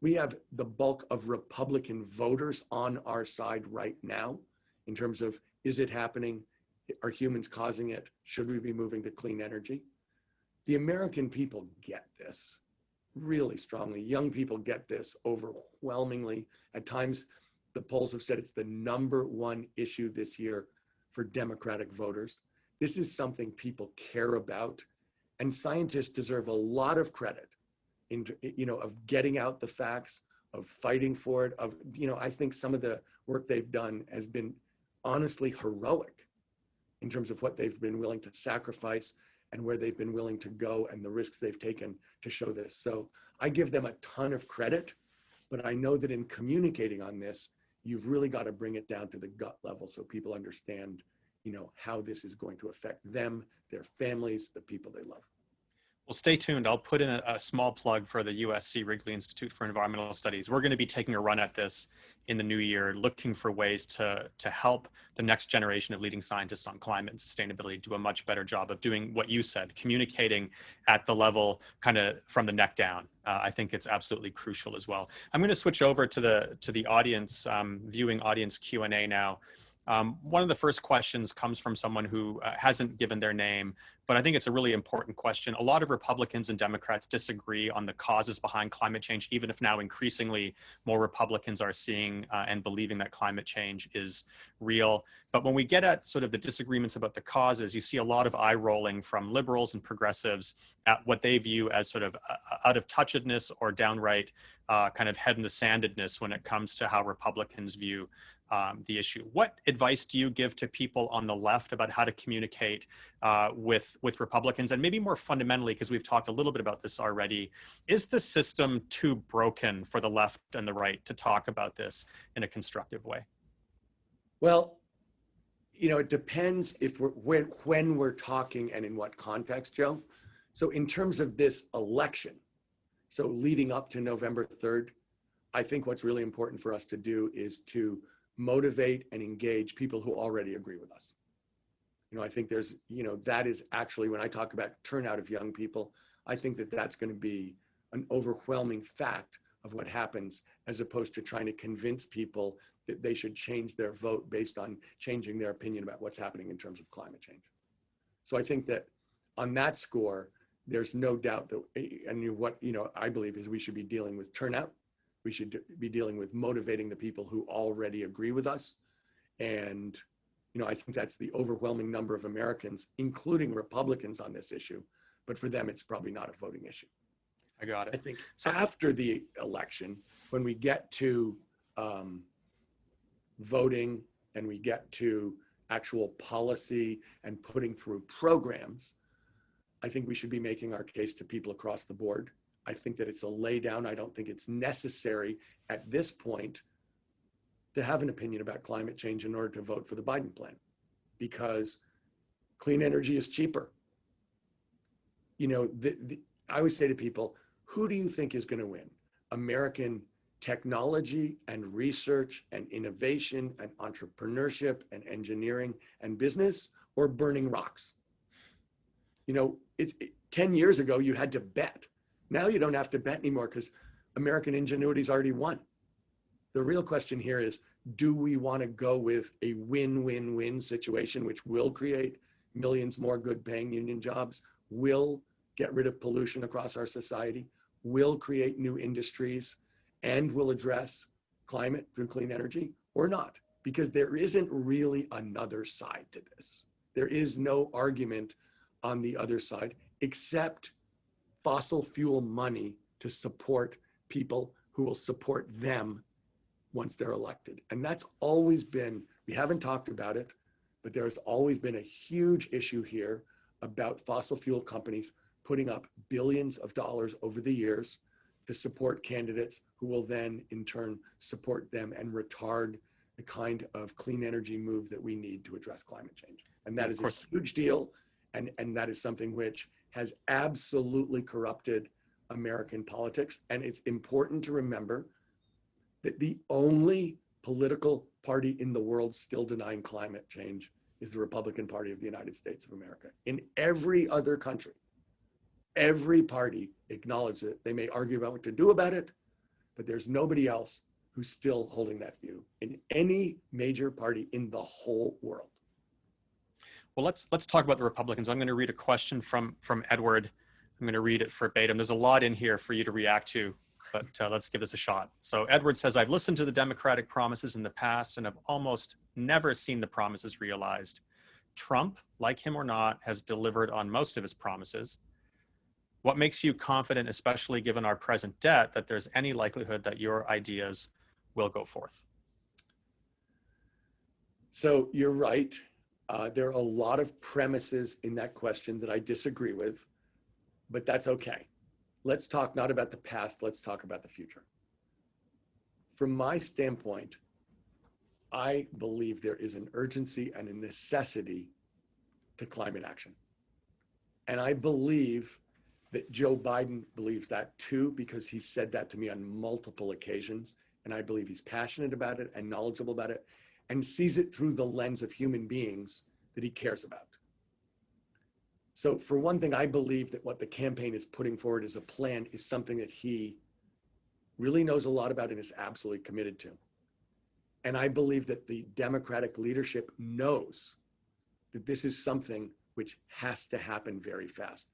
We have the bulk of Republican voters on our side right now in terms of, is it happening? Are humans causing it? Should we be moving to clean energy? The American people get this really strongly. Young people get this overwhelmingly. At times, the polls have said it's the #1 issue this year for Democratic voters. This is something people care about, and scientists deserve a lot of credit of getting out the facts, of fighting for it, I think some of the work they've done has been honestly heroic in terms of what they've been willing to sacrifice and where they've been willing to go and the risks they've taken to show this. So I give them a ton of credit, but I know that in communicating on this, you've really got to bring it down to the gut level so people understand, how this is going to affect them, their families, the people they love. Well, stay tuned. I'll put in a small plug for the USC Wrigley Institute for Environmental Studies. We're going to be taking a run at this in the new year, looking for ways to help the next generation of leading scientists on climate and sustainability do a much better job of doing what you said, communicating at the level kind of from the neck down. I think it's absolutely crucial as well. I'm going to switch over to the audience, viewing audience Q&A now. One of the first questions comes from someone who hasn't given their name, but I think it's a really important question. A lot of Republicans and Democrats disagree on the causes behind climate change, even if now increasingly more Republicans are seeing and believing that climate change is real. But when we get at sort of the disagreements about the causes, you see a lot of eye rolling from liberals and progressives at what they view as sort of out of touchedness or downright kind of head in the sandedness when it comes to how Republicans view the issue. What advice do you give to people on the left about how to communicate with Republicans? And maybe more fundamentally, because we've talked a little bit about this already, is the system too broken for the left and the right to talk about this in a constructive way? Well, it depends if when we're talking and in what context, Joe. So in terms of this election, so leading up to November 3rd, I think what's really important for us to do is to motivate and engage people who already agree with us. I think there's, that is actually, when I talk about turnout of young people, I think that that's going to be an overwhelming fact of what happens, as opposed to trying to convince people that they should change their vote based on changing their opinion about what's happening in terms of climate change. So I think that on that score, there's no doubt that, and what, I believe is we should be dealing with turnout. We should be dealing with motivating the people who already agree with us. And, I think that's the overwhelming number of Americans, including Republicans, on this issue. But for them, it's probably not a voting issue. I got it. I think after the election, when we get to voting and we get to actual policy and putting through programs, I think we should be making our case to people across the board. I think that it's a lay down. I don't think it's necessary at this point to have an opinion about climate change in order to vote for the Biden plan, because clean energy is cheaper. I always say to people, who do you think is going to win? American technology and research and innovation and entrepreneurship and engineering and business, or burning rocks? 10 years ago, you had to bet. Now you don't have to bet anymore because American ingenuity's already won. The real question here is, do we want to go with a win-win-win situation, which will create millions more good-paying union jobs, will get rid of pollution across our society, will create new industries, and will address climate through clean energy, or not? Because there isn't really another side to this. There is no argument on the other side, except fossil fuel money to support people who will support them once they're elected. And that's always been, we haven't talked about it, but there's always been a huge issue here about fossil fuel companies putting up billions of dollars over the years to support candidates who will then in turn support them and retard the kind of clean energy move that we need to address climate change. And that is a huge deal. And that is something which has absolutely corrupted American politics. And it's important to remember that the only political party in the world still denying climate change is the Republican Party of the United States of America. In every other country, every party acknowledges it. They may argue about what to do about it, but there's nobody else who's still holding that view in any major party in the whole world. Well, let's talk about the Republicans. I'm going to read a question from Edward. I'm going to read it verbatim. There's a lot in here for you to react to, but let's give this a shot. So Edward says, I've listened to the Democratic promises in the past and have almost never seen the promises realized. Trump, like him or not, has delivered on most of his promises. What makes you confident, especially given our present debt, that there's any likelihood that your ideas will go forth? So you're right. There are a lot of premises in that question that I disagree with, but that's okay. Let's talk not about the past, let's talk about the future. From my standpoint, I believe there is an urgency and a necessity to climate action. And I believe that Joe Biden believes that too, because he said that to me on multiple occasions. And I believe he's passionate about it and knowledgeable about it and sees it through the lens of human beings that he cares about. So for one thing, I believe that what the campaign is putting forward as a plan is something that he really knows a lot about and is absolutely committed to. And I believe that the Democratic leadership knows that this is something which has to happen very fast.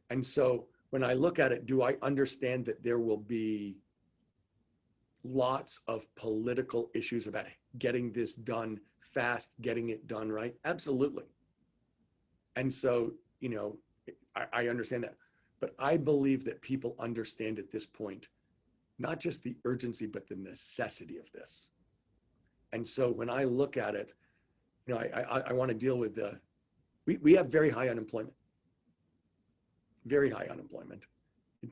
And so when I look at it, do I understand that there will be lots of political issues about getting this done fast, getting it done right? Absolutely. And so, you know, I understand that. But I believe that people understand at this point, not just the urgency, but the necessity of this. And so when I look at it, you know, I want to deal with we have very high unemployment. Very high unemployment.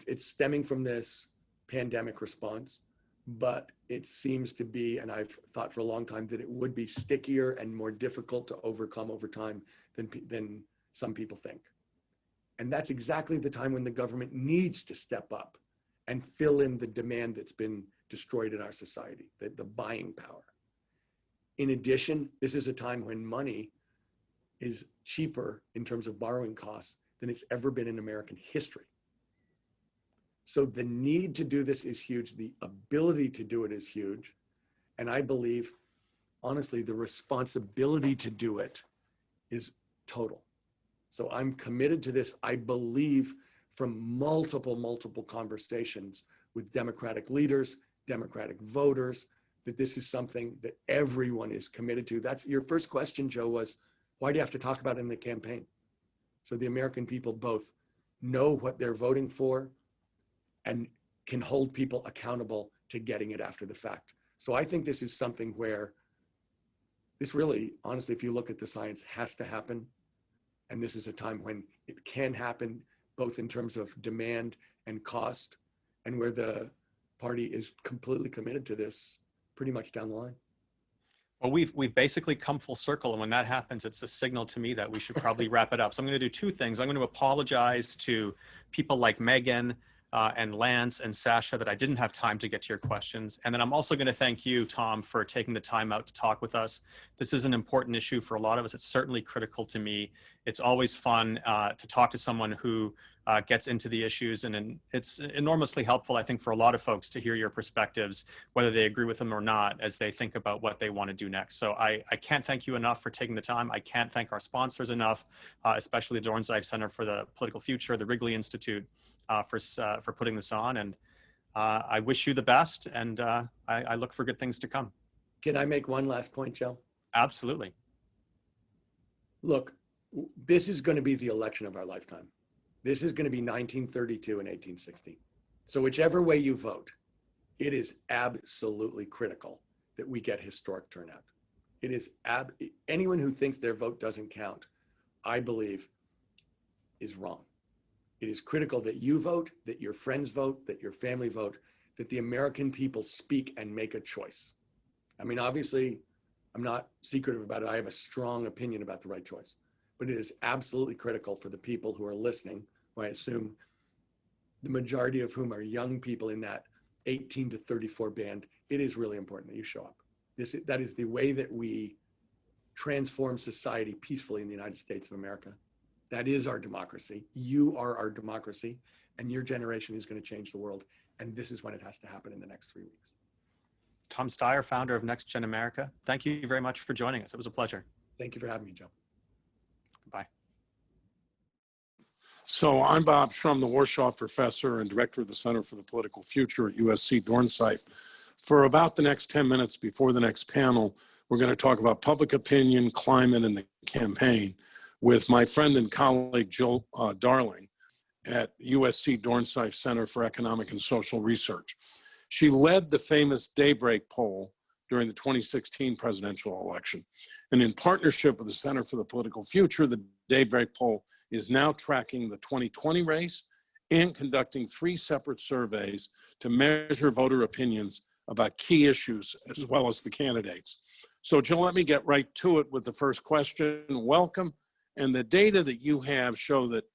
It's stemming from this pandemic response, but it seems to be, and I've thought for a long time that it would be stickier and more difficult to overcome over time than some people think. And that's exactly the time when the government needs to step up and fill in the demand that's been destroyed in our society, the buying power. In addition, this is a time when money is cheaper in terms of borrowing costs than it's ever been in American history. So the need to do this is huge. The ability to do it is huge. And I believe, honestly, the responsibility to do it is total. So I'm committed to this. I believe from multiple conversations with Democratic leaders, Democratic voters, that this is something that everyone is committed to. That's your first question, Joe, was why do you have to talk about it in the campaign? So the American people both know what they're voting for and can hold people accountable to getting it after the fact. So I think this is something where this really, honestly, if you look at the science, has to happen. And this is a time when it can happen, both in terms of demand and cost, and where the party is completely committed to this pretty much down the line. Well, we've basically come full circle, and when that happens, it's a signal to me that we should probably wrap it up. So I'm going to do two things. I'm going to apologize to people like Megan and Lance and Sasha that I didn't have time to get to your questions. And then I'm also going to thank you, Tom, for taking the time out to talk with us. This is an important issue for a lot of us. It's certainly critical to me. It's always fun to talk to someone who gets into the issues, and it's enormously helpful, I think, for a lot of folks to hear your perspectives, whether they agree with them or not, as they think about what they want to do next. So I can't thank you enough for taking the time. I can't thank our sponsors enough, especially the Dornsife Center for the Political Future, the Wrigley Institute, for putting this on. And I wish you the best, and I look for good things to come. Can I make one last point, Joe? Absolutely. Look, this is going to be the election of our lifetime. This is going to be 1932 and 1860. So whichever way you vote, it is absolutely critical that we get historic turnout. It is anyone who thinks their vote doesn't count, I believe, is wrong. It is critical that you vote, that your friends vote, that your family vote, that the American people speak and make a choice. I mean, obviously, I'm not secretive about it. I have a strong opinion about the right choice. But it is absolutely critical for the people who are listening, who I assume the majority of whom are young people in that 18 to 34 band. It is really important that you show up. That is the way that we transform society peacefully in the United States of America. That is our democracy. You are our democracy, and your generation is going to change the world. And this is when it has to happen in the next 3 weeks. Tom Steyer, founder of NextGen America, thank you very much for joining us. It was a pleasure. Thank you for having me, Joe. Goodbye. So I'm Bob Shrum, the Warshaw professor and director of the Center for the Political Future at USC Dornsife. For about the next 10 minutes before the next panel, we're going to talk about public opinion, climate, and the campaign with my friend and colleague, Jill Darling at USC Dornsife Center for Economic and Social Research. She led the famous Daybreak poll during the 2016 presidential election. And in partnership with the Center for the Political Future, the Daybreak poll is now tracking the 2020 race and conducting 3 separate surveys to measure voter opinions about key issues as well as the candidates. So Jill, let me get right to it with the first question. Welcome. And the data that you have show that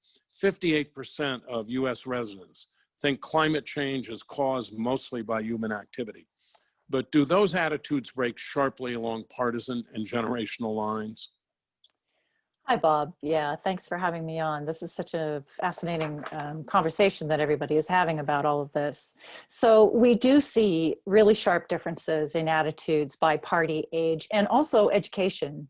58% of US residents think climate change is caused mostly by human activity. But do those attitudes break sharply along partisan and generational lines? Hi, Bob. Yeah, thanks for having me on. This is such a fascinating conversation that everybody is having about all of this. So we do see really sharp differences in attitudes by party, age, and also education.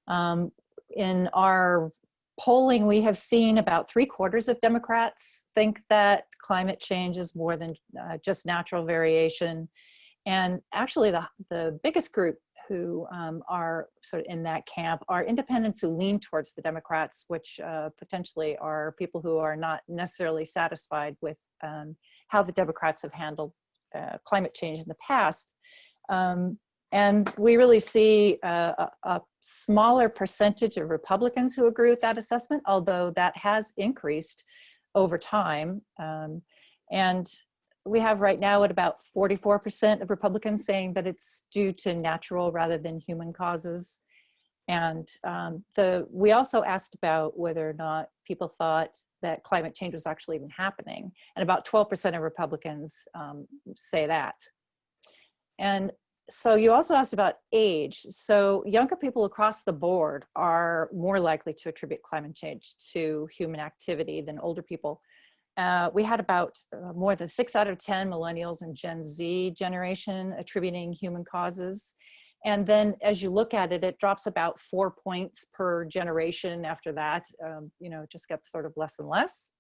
In our polling, we have seen about 3/4 of Democrats think that climate change is more than just natural variation. And actually the biggest group who are sort of in that camp are independents who lean towards the Democrats, which potentially are people who are not necessarily satisfied with how the Democrats have handled climate change in the past. And we really see a smaller percentage of Republicans who agree with that assessment, although that has increased over time. And we have right now at about 44% of Republicans saying that it's due to natural rather than human causes. And we also asked about whether or not people thought that climate change was actually even happening. And about 12% of Republicans say that. And so you also asked about age. So younger people across the board are more likely to attribute climate change to human activity than older people. We had about more than 6 out of 10 millennials and Gen Z generation attributing human causes. And then as you look at it, it drops about 4 points per generation after that. It just gets sort of less and less.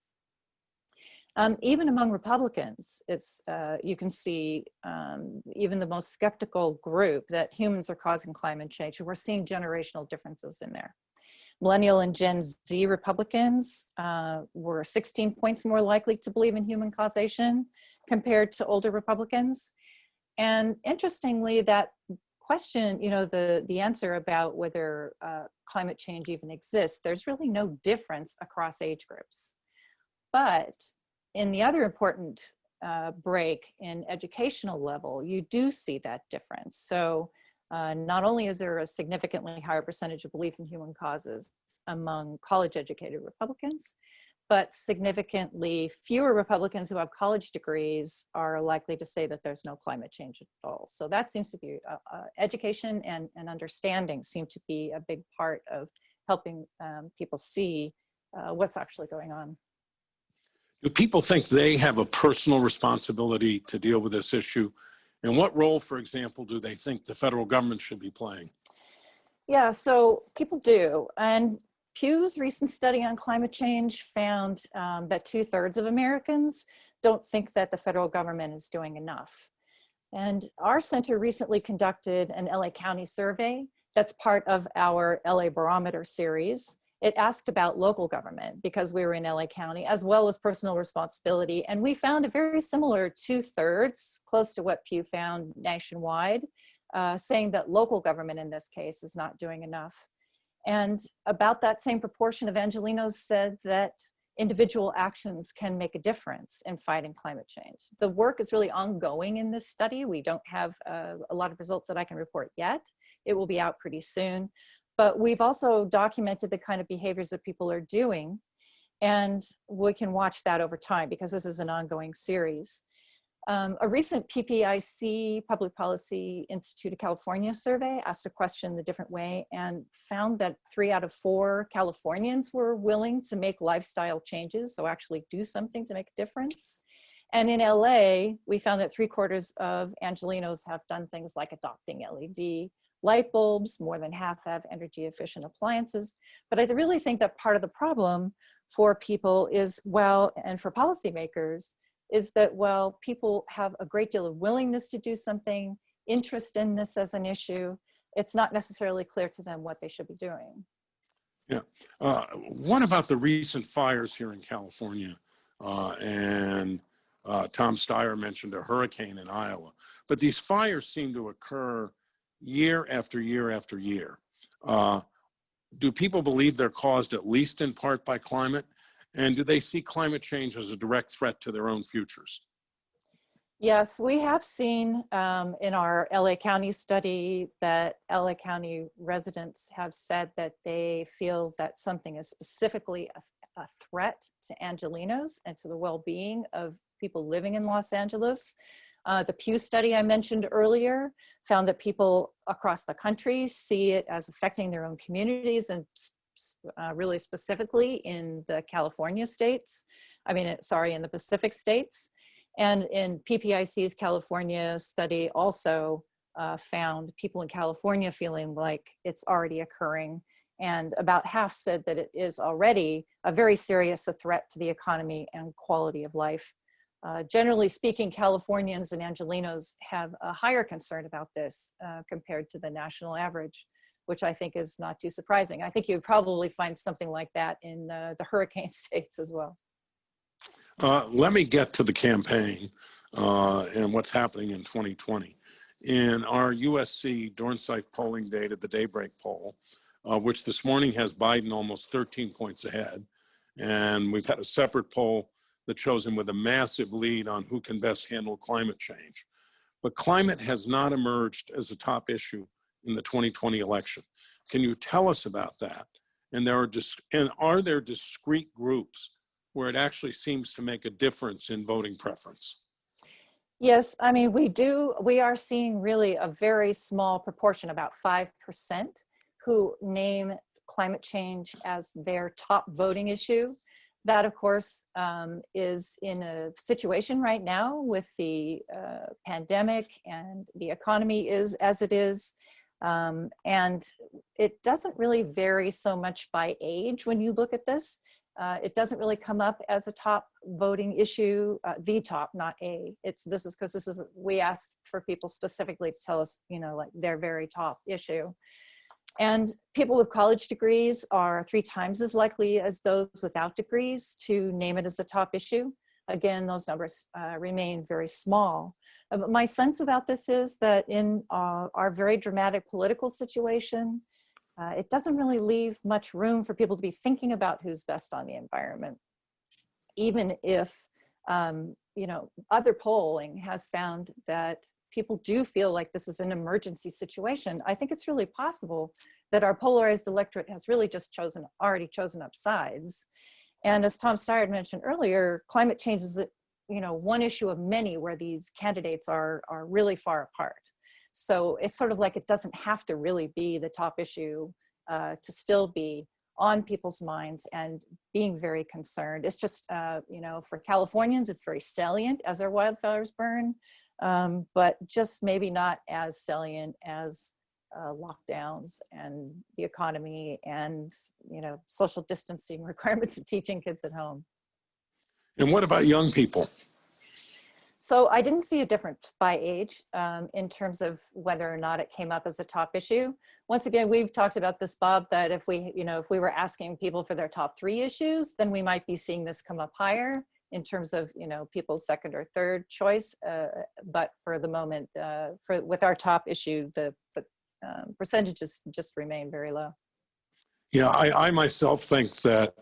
Even among Republicans, you can see even the most skeptical group that humans are causing climate change. We're seeing generational differences in there. Millennial and Gen Z Republicans were 16 points more likely to believe in human causation compared to older Republicans. And interestingly, that question, the answer about whether climate change even exists, there's really no difference across age groups. But in the other important break in educational level, you do see that difference. So not only is there a significantly higher percentage of belief in human causes among college-educated Republicans, but significantly fewer Republicans who have college degrees are likely to say that there's no climate change at all. So that seems to be, education and understanding seem to be a big part of helping people see what's actually going on. Do people think they have a personal responsibility to deal with this issue? And what role, for example, do they think the federal government should be playing? Yeah, so people do. And Pew's recent study on climate change found that 2/3 of Americans don't think that the federal government is doing enough. And our center recently conducted an LA County survey that's part of our LA Barometer series. It asked about local government because we were in LA County, as well as personal responsibility. And we found a very similar 2/3, close to what Pew found nationwide, saying that local government in this case is not doing enough. And about that same proportion of Angelenos said that individual actions can make a difference in fighting climate change. The work is really ongoing in this study. We don't have a lot of results that I can report yet. It will be out pretty soon. But we've also documented the kind of behaviors that people are doing, and we can watch that over time because this is an ongoing series. A recent PPIC, Public Policy Institute of California survey asked a question the different way and found that 3 out of 4 Californians were willing to make lifestyle changes, so actually do something to make a difference. And in LA, we found that 3/4 of Angelenos have done things like adopting LED light bulbs, more than half have energy efficient appliances. But I really think that part of the problem for people is, well, and for policymakers, is that, well, people have a great deal of willingness to do something, interest in this as an issue. It's not necessarily clear to them what they should be doing. Yeah. What about the recent fires here in California? Tom Steyer mentioned a hurricane in Iowa, but these fires seem to occur year after year after year. Do people believe they're caused at least in part by climate? And do they see climate change as a direct threat to their own futures? Yes, we have seen in our LA County study that LA County residents have said that they feel that something is specifically a threat to Angelenos and to the well-being of people living in Los Angeles. The Pew study I mentioned earlier found that people across the country see it as affecting their own communities, and really specifically in the California states, in the Pacific states. And in PPIC's California study also found people in California feeling like it's already occurring. And about half said that it is already a very serious threat to the economy and quality of life. Generally speaking, Californians and Angelenos have a higher concern about this compared to the national average, which I think is not too surprising. I think you'd probably find something like that in the hurricane states as well. Let me get to the campaign and what's happening in 2020. In our USC Dornsife polling data, the Daybreak poll, which this morning has Biden almost 13 points ahead, and we've had a separate poll that shows him with a massive lead on who can best handle climate change. But climate has not emerged as a top issue in the 2020 election. Can you tell us about that? And are there discrete groups where it actually seems to make a difference in voting preference? Yes, we are seeing really a very small proportion, about 5%, who name climate change as their top voting issue. That, of course, is in a situation right now with the pandemic, and the economy is as it is. And it doesn't really vary so much by age when you look at this. It doesn't really come up as a top voting issue, the top, not a. We asked for people specifically to tell us, like their very top issue. And people with college degrees are 3 times as likely as those without degrees to name it as a top issue. Again, those numbers remain very small. But my sense about this is that in our very dramatic political situation, it doesn't really leave much room for people to be thinking about who's best on the environment. Even if, other polling has found that people do feel like this is an emergency situation, I think it's really possible that our polarized electorate has really just already chosen up sides. And as Tom Steyer mentioned earlier, climate change is, one issue of many where these candidates are really far apart. So it's sort of like it doesn't have to really be the top issue to still be on people's minds and being very concerned. It's just, for Californians, it's very salient as our wildfires burn, but just maybe not as salient as lockdowns and the economy and, social distancing requirements of teaching kids at home. And what about young people? So I didn't see a difference by age in terms of whether or not it came up as a top issue. Once again, we've talked about this, Bob, that if we were asking people for their top 3 issues, then we might be seeing this come up higher in terms of, people's second or third choice. But for the moment, with our top issue, the percentages just remain very low. Yeah, I myself think that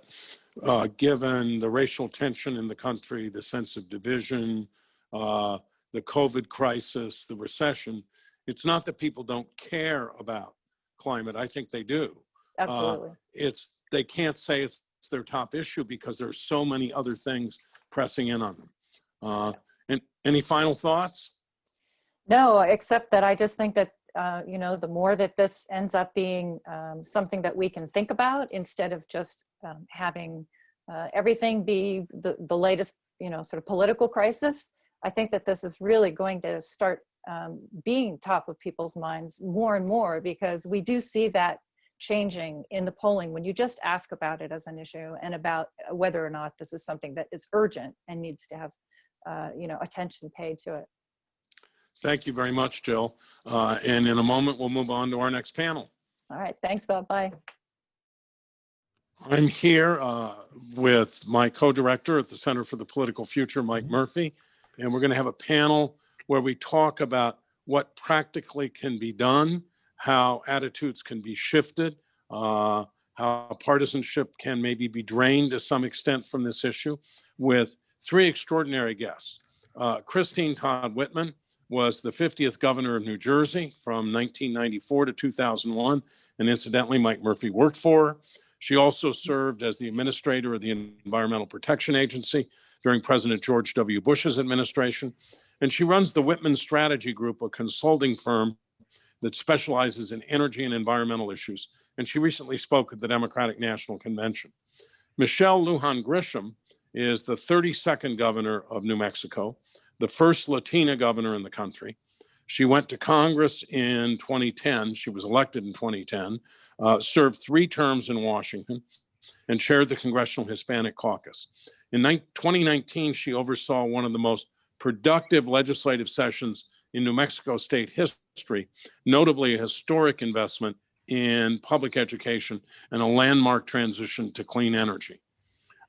given the racial tension in the country, the sense of division, the COVID crisis, the recession, it's not that people don't care about climate. I think they do. Absolutely. They can't say it's their top issue because there's so many other things pressing in on them. And any final thoughts? No, except that I just think that, you know, the more that this ends up being something that we can think about instead of just having everything be the latest, you know, sort of political crisis, I think that this is really going to start being top of people's minds more and more, because we do see that changing in the polling when you just ask about it as an issue and about whether or not this is something that is urgent and needs to have, you know, attention paid to it. Thank you very much, Jill. And in a moment, we'll move on to our next panel. All right, thanks, Bob. Bye. I'm here with my co-director at the Center for the Political Future, Mike Murphy, and we're going to have a panel where we talk about what practically can be done, how attitudes can be shifted, how partisanship can maybe be drained to some extent from this issue, with three extraordinary guests. Christine Todd Whitman was the 50th governor of New Jersey from 1994 to 2001, and incidentally, Mike Murphy worked for her. She also served as the administrator of the Environmental Protection Agency during President George W. Bush's administration. And she runs the Whitman Strategy Group, a consulting firm that specializes in energy and environmental issues. And she recently spoke at the Democratic National Convention. Michelle Lujan Grisham is the 32nd governor of New Mexico, the first Latina governor in the country. She went to Congress in 2010. She was elected in 2010, served 3 terms in Washington, and chaired the Congressional Hispanic Caucus. In 2019, she oversaw one of the most productive legislative sessions in New Mexico state history, notably a historic investment in public education and a landmark transition to clean energy.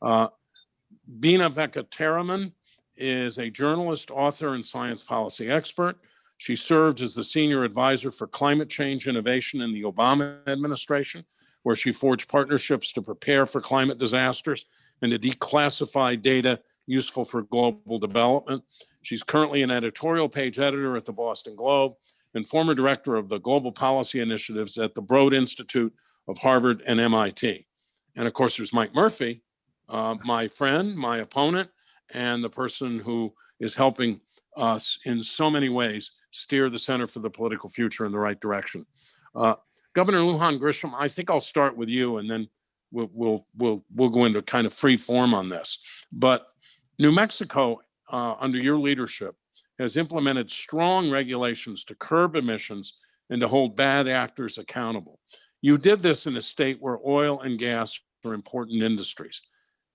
Bina Venkataraman is a journalist, author, and science policy expert. She served as the senior advisor for climate change innovation in the Obama administration, where she forged partnerships to prepare for climate disasters and to declassify data useful for global development. She's currently an editorial page editor at the Boston Globe and former director of the global policy initiatives at the Broad Institute of Harvard and MIT. And of course, there's Mike Murphy, my friend, my opponent, and the person who is helping us in so many ways steer the Center for the Political Future in the right direction. Governor Lujan Grisham, I think I'll start with you, and then we'll go into kind of free form on this. But New Mexico, under your leadership, has implemented strong regulations to curb emissions and to hold bad actors accountable. You did this in a state where oil and gas are important industries.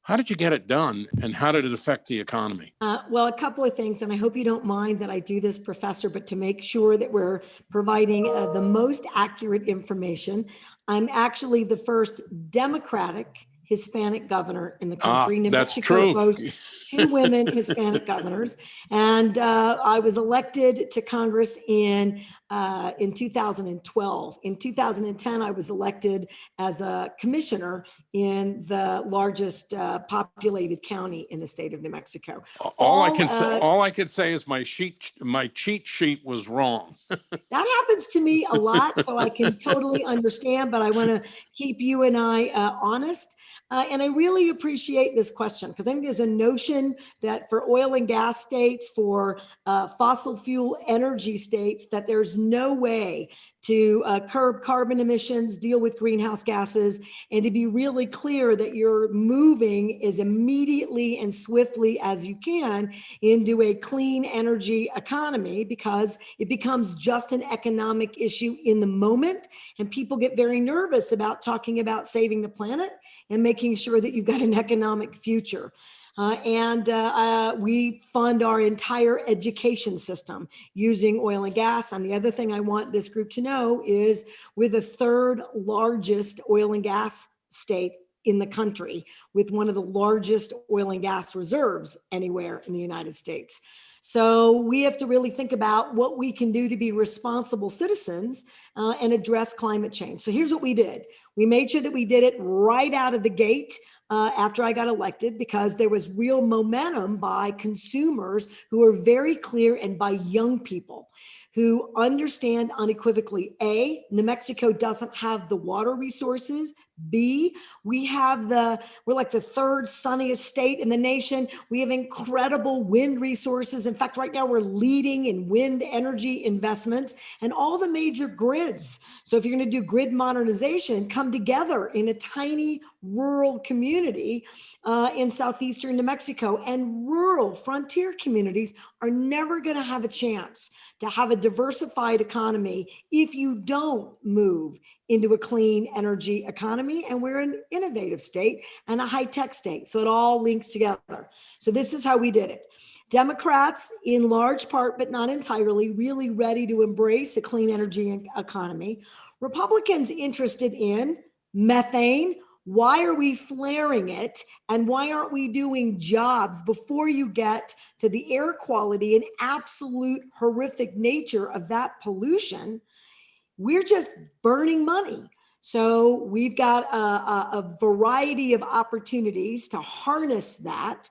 How did you get it done, and how did it affect the economy? Well, a couple of things, and I hope you don't mind that I do this, Professor, but to make sure that we're providing the most accurate information, I'm actually the first Democratic Hispanic governor in the country. New That's Mexico true. boasts 2 women Hispanic governors, and I was elected to Congress in 2012. In 2010, I was elected as a commissioner in the largest populated county in the state of New Mexico. All I could say is my cheat sheet was wrong. That happens to me a lot, so I can totally understand, but I want to keep you and I honest. And I really appreciate this question, because I think there's a notion that for oil and gas states, for fossil fuel energy states, that there's no way to curb carbon emissions, deal with greenhouse gases, and to be really clear that you're moving as immediately and swiftly as you can into a clean energy economy, because it becomes just an economic issue in the moment. And people get very nervous about talking about saving the planet and making sure that you've got an economic future. We fund our entire education system using oil and gas. And the other thing I want this group to know is we're the 3rd largest oil and gas state in the country, with one of the largest oil and gas reserves anywhere in the United States. So we have to really think about what we can do to be responsible citizens and address climate change. So here's what we did. We made sure that we did it right out of the gate after I got elected, because there was real momentum by consumers who are very clear, and by young people who understand unequivocally, A, New Mexico doesn't have the water resources. B, we're like the 3rd sunniest state in the nation. We have incredible wind resources In fact, right now we're leading in wind energy investments and all the major grids. So if you're going to do grid modernization, come together in a tiny rural community in southeastern New Mexico. And rural frontier communities are never going to have a chance to have a diversified economy if you don't move into a clean energy economy. And we're an innovative state and a high-tech state. So it all links together. So this is how we did it. Democrats, in large part, but not entirely, really ready to embrace a clean energy economy. Republicans interested in methane. Why are we flaring it? And why aren't we doing jobs before you get to the air quality and absolute horrific nature of that pollution? We're just burning money. So we've got a variety of opportunities to harness that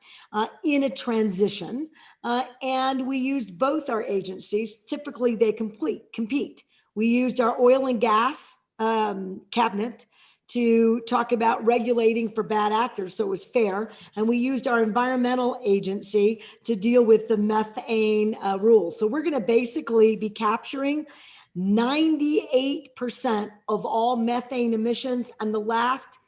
in a transition. And we used both our agencies. Typically they compete. We used our oil and gas cabinet to talk about regulating for bad actors, so it was fair. And we used our environmental agency to deal with the methane rules. So we're gonna basically be capturing 98% of all methane emissions. And the last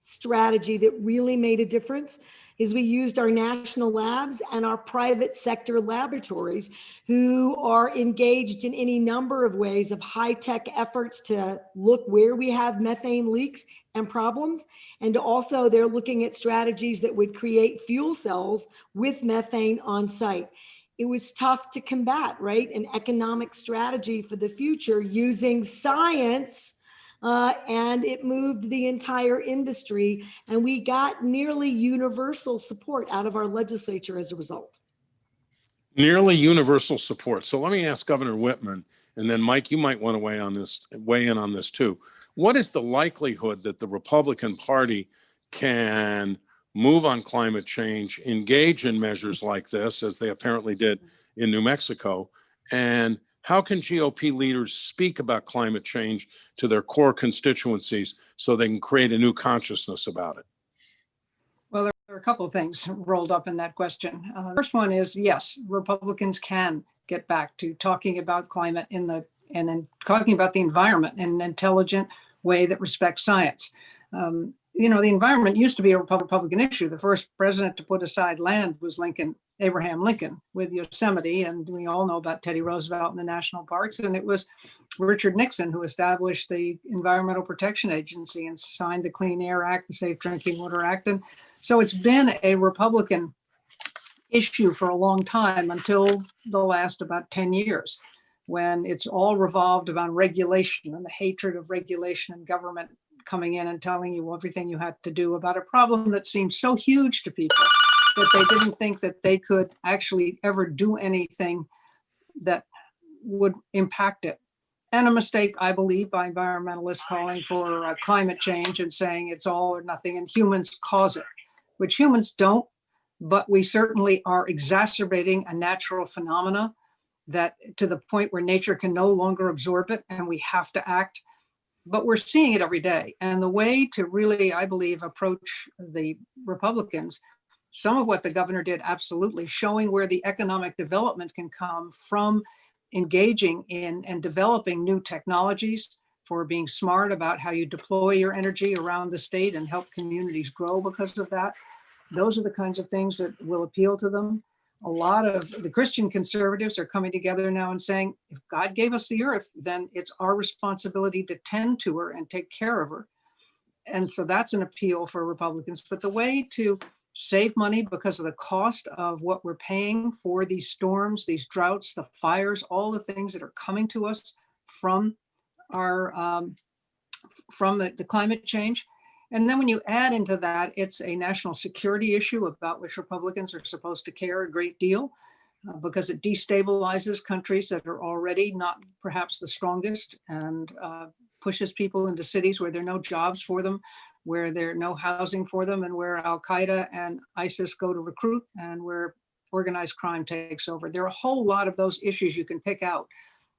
strategy that really made a difference is we used our national labs and our private sector laboratories who are engaged in any number of ways of high-tech efforts to look where we have methane leaks and problems. And also they're looking at strategies that would create fuel cells with methane on site. It was tough to combat, right? An economic strategy for the future using science, and it moved the entire industry. And we got nearly universal support out of our legislature as a result. Nearly universal support. So let me ask Governor Whitman, and then Mike, you might want to weigh in on this too. What is the likelihood that the Republican Party can move on climate change, engage in measures like this, as they apparently did in New Mexico? And how can GOP leaders speak about climate change to their core constituencies so they can create a new consciousness about it? Well, there are a couple of things rolled up in that question. The first one is, yes, Republicans can get back to talking about climate and then talking about the environment in an intelligent way that respects science. The environment used to be a Republican issue. The first president to put aside land was Abraham Lincoln with Yosemite. And we all know about Teddy Roosevelt and the national parks. And it was Richard Nixon who established the Environmental Protection Agency and signed the Clean Air Act, the Safe Drinking Water Act. And so it's been a Republican issue for a long time until the last about 10 years, when it's all revolved around regulation and the hatred of regulation and government coming in and telling you everything you had to do about a problem that seemed so huge to people that they didn't think that they could actually ever do anything that would impact it. And a mistake, I believe, by environmentalists calling for climate change and saying it's all or nothing and humans cause it, which humans don't, but we certainly are exacerbating a natural phenomena that to the point where nature can no longer absorb it and we have to act. But we're seeing it every day. And the way to really, I believe, approach the Republicans, some of what the governor did, absolutely, showing where the economic development can come from engaging in and developing new technologies, for being smart about how you deploy your energy around the state and help communities grow because of that. Those are the kinds of things that will appeal to them. A lot of the Christian conservatives are coming together now and saying, if God gave us the earth, then it's our responsibility to tend to her and take care of her. And so that's an appeal for Republicans. But the way to save money because of the cost of what we're paying for these storms, these droughts, the fires, all the things that are coming to us from our from the climate change. And then when you add into that, it's a national security issue about which Republicans are supposed to care a great deal because it destabilizes countries that are already not perhaps the strongest and pushes people into cities where there are no jobs for them, where there are no housing for them, and where Al-Qaeda and ISIS go to recruit and where organized crime takes over. There are a whole lot of those issues you can pick out,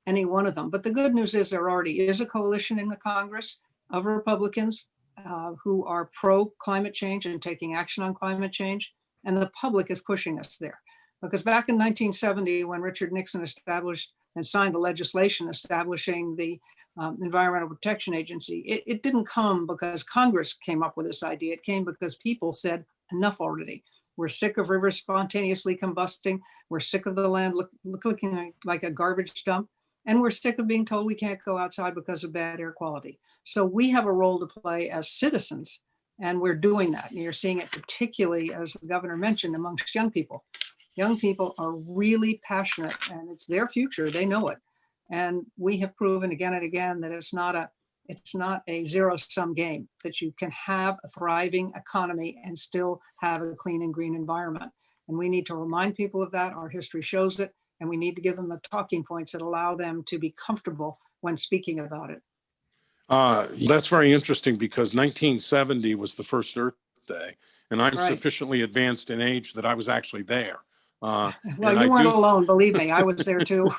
any one of them. But the good news is there already is a coalition in the Congress of Republicans who are pro climate change and taking action on climate change, and the public is pushing us there. Because back in 1970, when Richard Nixon established and signed the legislation establishing the Environmental Protection Agency, it didn't come because Congress came up with this idea. It came because people said, enough already. We're sick of rivers spontaneously combusting. We're sick of the land looking like a garbage dump. And we're sick of being told we can't go outside because of bad air quality. So we have a role to play as citizens, and we're doing that. And you're seeing it particularly, as the governor mentioned, amongst young people. Young people are really passionate, and it's their future. They know it. And we have proven again and again that it's not a zero-sum game, that you can have a thriving economy and still have a clean and green environment. And we need to remind people of that. Our history shows it. And we need to give them the talking points that allow them to be comfortable when speaking about it. That's very interesting, because 1970 was the first Earth Day, and I'm sufficiently advanced in age that I was actually there. Well, you weren't alone, believe me, I was there too.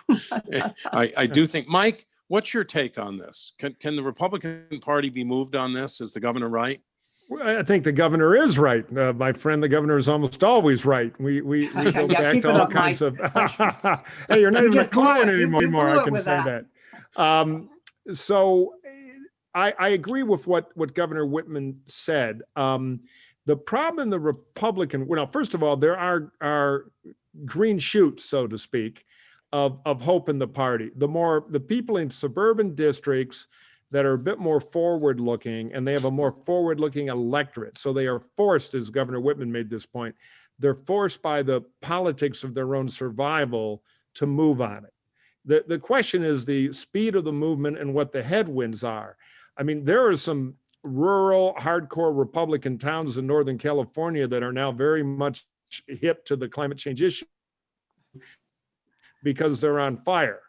I do think, Mike, what's your take on this? Can the Republican Party be moved on this? Is the governor right? I think the governor is right. My friend, the governor is almost always right. We go back to all kinds of. Hey, you're not even a client anymore. I can say that. So I agree with what Governor Whitman said. The problem in the Republican, well, first of all, there are green shoots, so to speak, of hope in the party. The people in suburban districts that are a bit more forward-looking, and they have a more forward-looking electorate. So they are forced, as Governor Whitman made this point, they're forced by the politics of their own survival to move on it. The question is the speed of the movement and what the headwinds are. I mean, there are some rural, hardcore Republican towns in Northern California that are now very much hip to the climate change issue because they're on fire.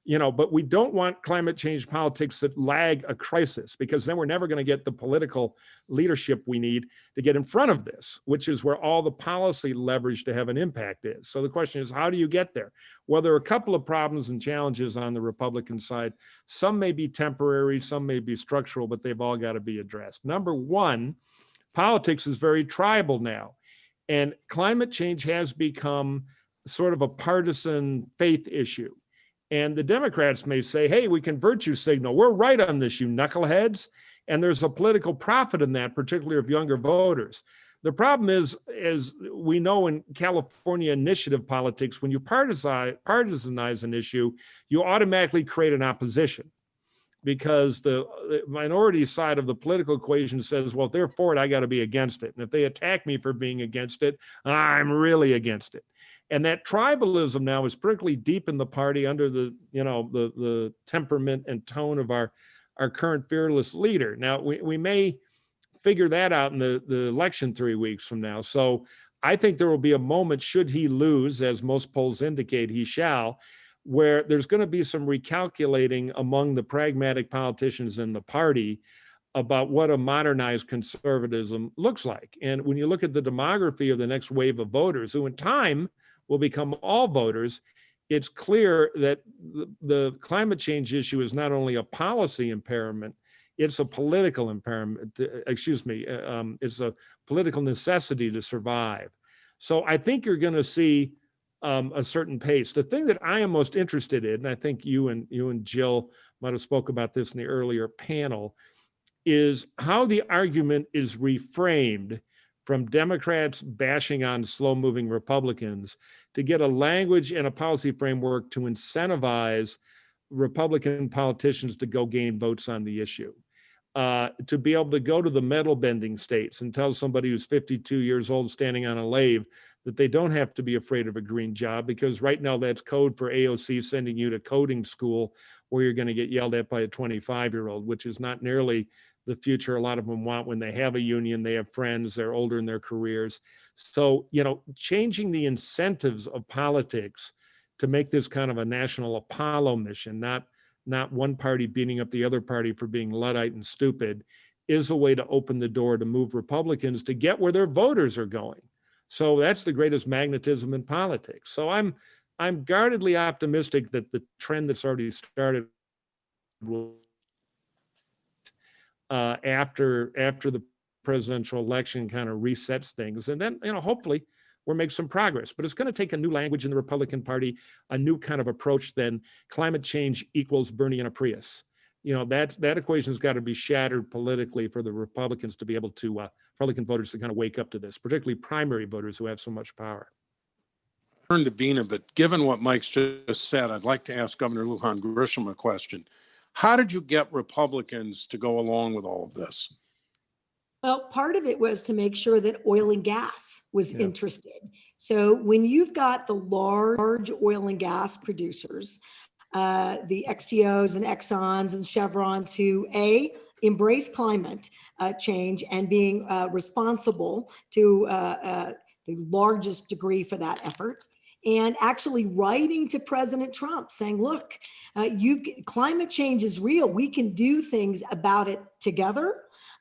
But we don't want climate change politics that lag a crisis, because then we're never going to get the political leadership we need to get in front of this, which is where all the policy leverage to have an impact is. So the question is, how do you get there? Well, there are a couple of problems and challenges on the Republican side. Some may be temporary, some may be structural, but they've all got to be addressed. Number one, politics is very tribal now, and climate change has become sort of a partisan faith issue. And the Democrats may say, hey, we can virtue signal. We're right on this, you knuckleheads. And there's a political profit in that, particularly of younger voters. The problem is, as we know in California initiative politics, when you partisanize an issue, you automatically create an opposition, because the minority side of the political equation says, well, if they're for it, I got to be against it. And if they attack me for being against it, I'm really against it. And that tribalism now is particularly deep in the party under the temperament and tone of our current fearless leader. Now, we may figure that out in the election 3 weeks from now. So I think there will be a moment, should he lose, as most polls indicate he shall, where there's going to be some recalculating among the pragmatic politicians in the party about what a modernized conservatism looks like. And when you look at the demography of the next wave of voters, who in time will become all voters, it's clear that the climate change issue is not only a policy impairment, it's a political impairment, it's a political necessity to survive. So I think you're going to see a certain pace. The thing that I am most interested in, and I think you and Jill might have spoke about this in the earlier panel, is how the argument is reframed from Democrats bashing on slow-moving Republicans to get a language and a policy framework to incentivize Republican politicians to go gain votes on the issue. To be able to go to the medal-bending states and tell somebody who's 52 years old standing on a lathe that they don't have to be afraid of a green job, because right now that's code for AOC sending you to coding school where you're going to get yelled at by a 25-year-old, which is not nearly the future a lot of them want when they have a union, they have friends, they're older in their careers. So, changing the incentives of politics to make this kind of a national Apollo mission, not one party beating up the other party for being Luddite and stupid, is a way to open the door to move Republicans to get where their voters are going. So that's the greatest magnetism in politics. So I'm guardedly optimistic that the trend that's already started will after the presidential election kind of resets things. And then, hopefully we'll make some progress. But it's going to take a new language in the Republican Party, a new kind of approach than climate change equals Bernie in a Prius. You know, that equation's got to be shattered politically for the Republicans to be able to, Republican voters to kind of wake up to this, particularly primary voters who have so much power. Turn to Bina, but given what Mike's just said, I'd like to ask Governor Lujan Grisham a question. How did you get Republicans to go along with all of this? Well, part of it was to make sure that oil and gas was interested. So when you've got the large oil and gas producers, the XTOs and Exxons and Chevrons who embrace climate change and being responsible to the largest degree for that effort, and actually writing to President Trump saying, look, climate change is real. We can do things about it together.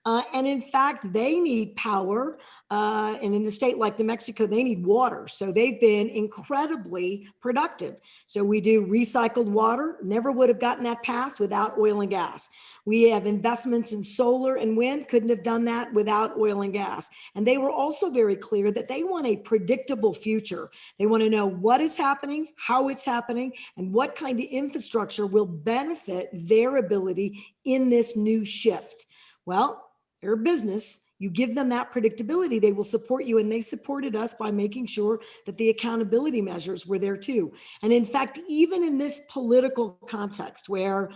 And in fact, they need power. And in a state like New Mexico, they need water. So they've been incredibly productive. So we do recycled water. Never would have gotten that passed without oil and gas. We have investments in solar and wind. Couldn't have done that without oil and gas. And they were also very clear that they want a predictable future. They want to know what is happening, how it's happening, and what kind of infrastructure will benefit their ability in this new shift. Well, they're a business. You give them that predictability, they will support you. And they supported us by making sure that the accountability measures were there too. And in fact, even in this political context where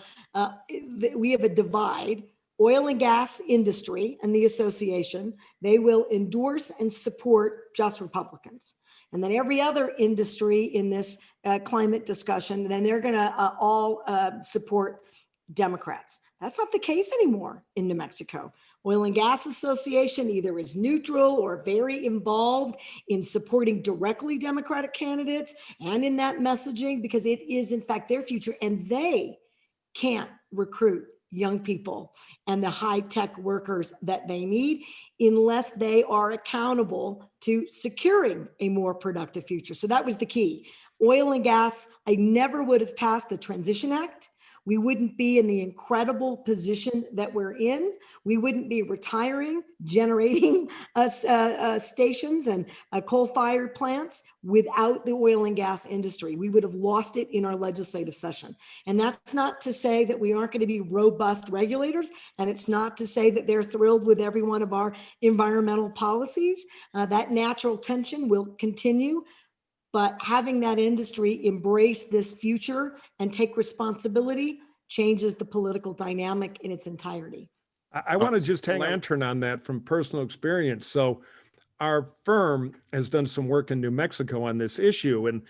we have a divide, oil and gas industry and the association, they will endorse and support just Republicans. And then every other industry in this climate discussion, then they're going to all support Democrats. That's not the case anymore in New Mexico. Oil and Gas Association either is neutral or very involved in supporting directly Democratic candidates and in that messaging because it is in fact their future, and they can't recruit young people and the high-tech workers that they need unless they are accountable to securing a more productive future. So that was the key. Oil and gas, I never would have passed the Transition Act. We wouldn't be in the incredible position that we're in. We wouldn't be retiring, generating stations and coal-fired plants without the oil and gas industry. We would have lost it in our legislative session. And that's not to say that we aren't going to be robust regulators, and it's not to say that they're thrilled with every one of our environmental policies. That natural tension will continue. But having that industry embrace this future and take responsibility changes the political dynamic in its entirety. I want to just hang lantern on that from personal experience. So our firm has done some work in New Mexico on this issue. And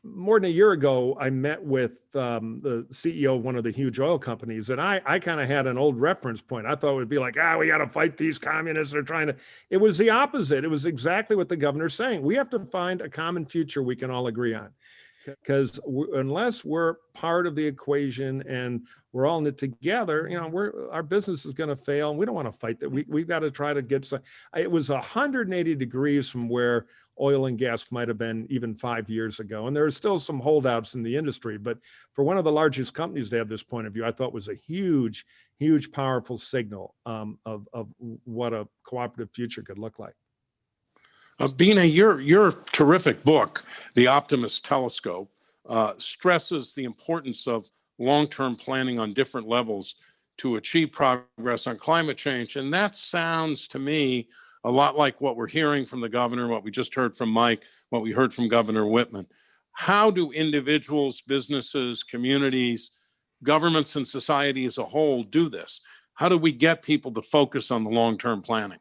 more than a year ago, I met with the CEO of one of the huge oil companies. And I kind of had an old reference point. I thought it would be like, we got to fight these communists. They're trying to. It was the opposite. It was exactly what the governor's saying. We have to find a common future we can all agree on. Because unless we're part of the equation and we're all in it together, our business is going to fail. And we don't want to fight that. We've got to try to get some. It was 180 degrees from where oil and gas might have been even 5 years ago. And there are still some holdouts in the industry. But for one of the largest companies to have this point of view, I thought was a huge, huge, powerful signal of what a cooperative future could look like. Bina, your terrific book, The Optimist Telescope, stresses the importance of long-term planning on different levels to achieve progress on climate change. And that sounds to me a lot like what we're hearing from the governor, what we just heard from Mike, what we heard from Governor Whitman. How do individuals, businesses, communities, governments, and society as a whole do this? How do we get people to focus on the long-term planning?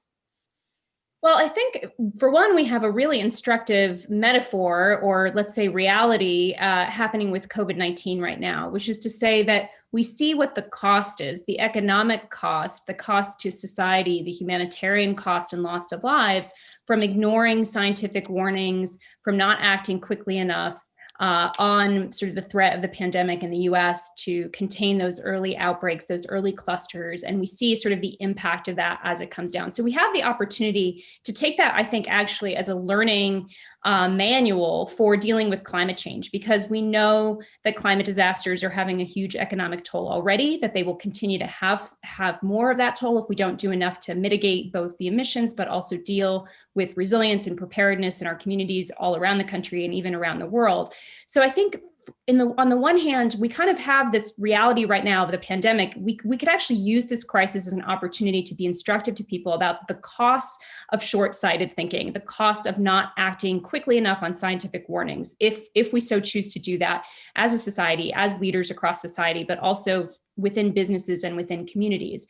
Well, I think for one, we have a really instructive metaphor, or let's say reality, happening with COVID-19 right now, which is to say that we see what the cost is, the economic cost, the cost to society, the humanitarian cost and loss of lives from ignoring scientific warnings, from not acting quickly enough on sort of the threat of the pandemic in the US to contain those early outbreaks, those early clusters. And we see sort of the impact of that as it comes down. So we have the opportunity to take that, I think, actually as a learning manual for dealing with climate change, because we know that climate disasters are having a huge economic toll already, that they will continue to have more of that toll if we don't do enough to mitigate both the emissions, but also deal with resilience and preparedness in our communities all around the country and even around the world. So I think on the one hand, we kind of have this reality right now of the pandemic. We could actually use this crisis as an opportunity to be instructive to people about the costs of short-sighted thinking, the cost of not acting quickly enough on scientific warnings, if we so choose to do that as a society, as leaders across society, but also within businesses and within communities.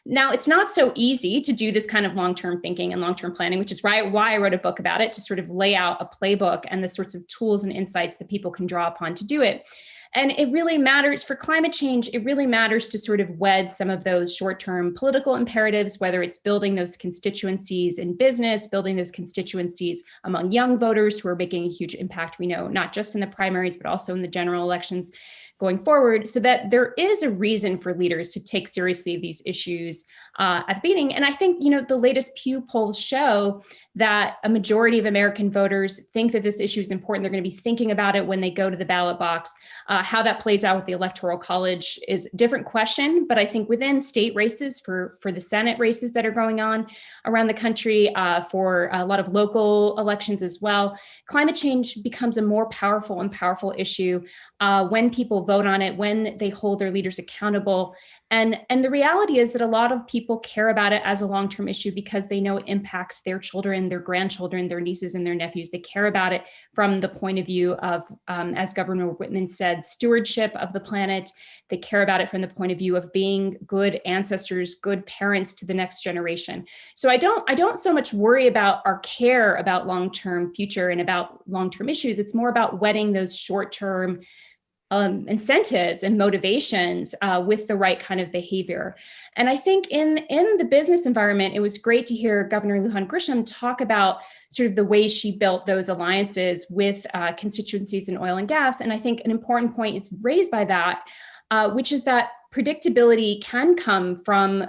Now, it's not so easy to do this kind of long-term thinking and long-term planning, which is why I wrote a book about it, to sort of lay out a playbook and the sorts of tools and insights that people can draw upon to do it. And it really matters for climate change. It really matters to sort of wed some of those short-term political imperatives, whether it's building those constituencies in business, building those constituencies among young voters who are making a huge impact, we know, not just in the primaries, but also in the general elections going forward, so that there is a reason for leaders to take seriously these issues at the beginning. And I think, the latest Pew polls show that a majority of American voters think that this issue is important. They're going to be thinking about it when they go to the ballot box. How that plays out with the Electoral College is a different question, but I think within state races for the Senate races that are going on around the country, for a lot of local elections as well, climate change becomes a more powerful issue when people vote on it, when they hold their leaders accountable. And the reality is that a lot of people care about it as a long-term issue because they know it impacts their children, their grandchildren, their nieces and their nephews. They care about it from the point of view of, as Governor Whitman said, stewardship of the planet. They care about it from the point of view of being good ancestors, good parents to the next generation. So I don't so much worry about our care about long-term future and about long-term issues. It's more about wedding those short-term incentives and motivations with the right kind of behavior. And I think in the business environment, it was great to hear Governor Lujan Grisham talk about sort of the way she built those alliances with constituencies in oil and gas. And I think an important point is raised by that, which is that predictability can come from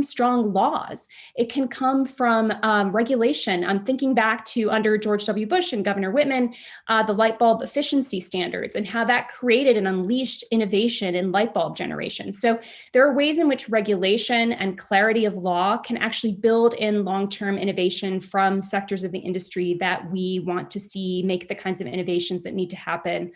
strong laws. It can come from regulation. I'm thinking back to under George W. Bush and Governor Whitman, the light bulb efficiency standards and how that created and unleashed innovation in light bulb generation. So there are ways in which regulation and clarity of law can actually build in long-term innovation from sectors of the industry that we want to see make the kinds of innovations that need to happen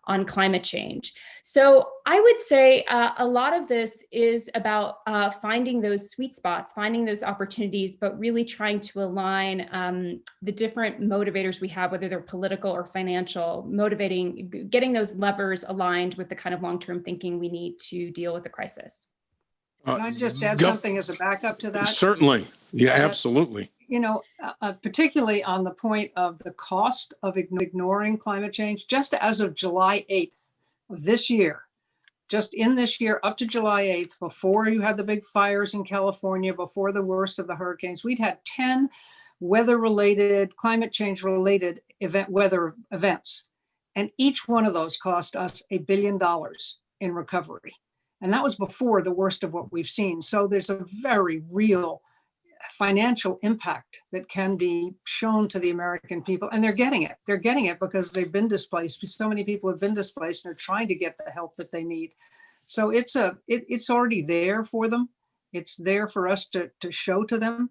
on climate change. So I would say a lot of this is about finding those sweet spots, finding those opportunities, but really trying to align the different motivators we have, whether they're political or financial, getting those levers aligned with the kind of long-term thinking we need to deal with the crisis. Can I just add something as a backup to that? Certainly. Yeah, absolutely. Particularly on the point of the cost of ignoring climate change, just as of July 8th of this year, just in this year up to July 8th, before you had the big fires in California, before the worst of the hurricanes, we'd had 10 weather-related, climate change-related weather events. And each one of those cost us $1 billion in recovery. And that was before the worst of what we've seen. So there's a very real financial impact that can be shown to the American people, and they're getting it. They're getting it because they've been displaced. So many people have been displaced and are trying to get the help that they need. So it's already there for them. It's there for us to show to them.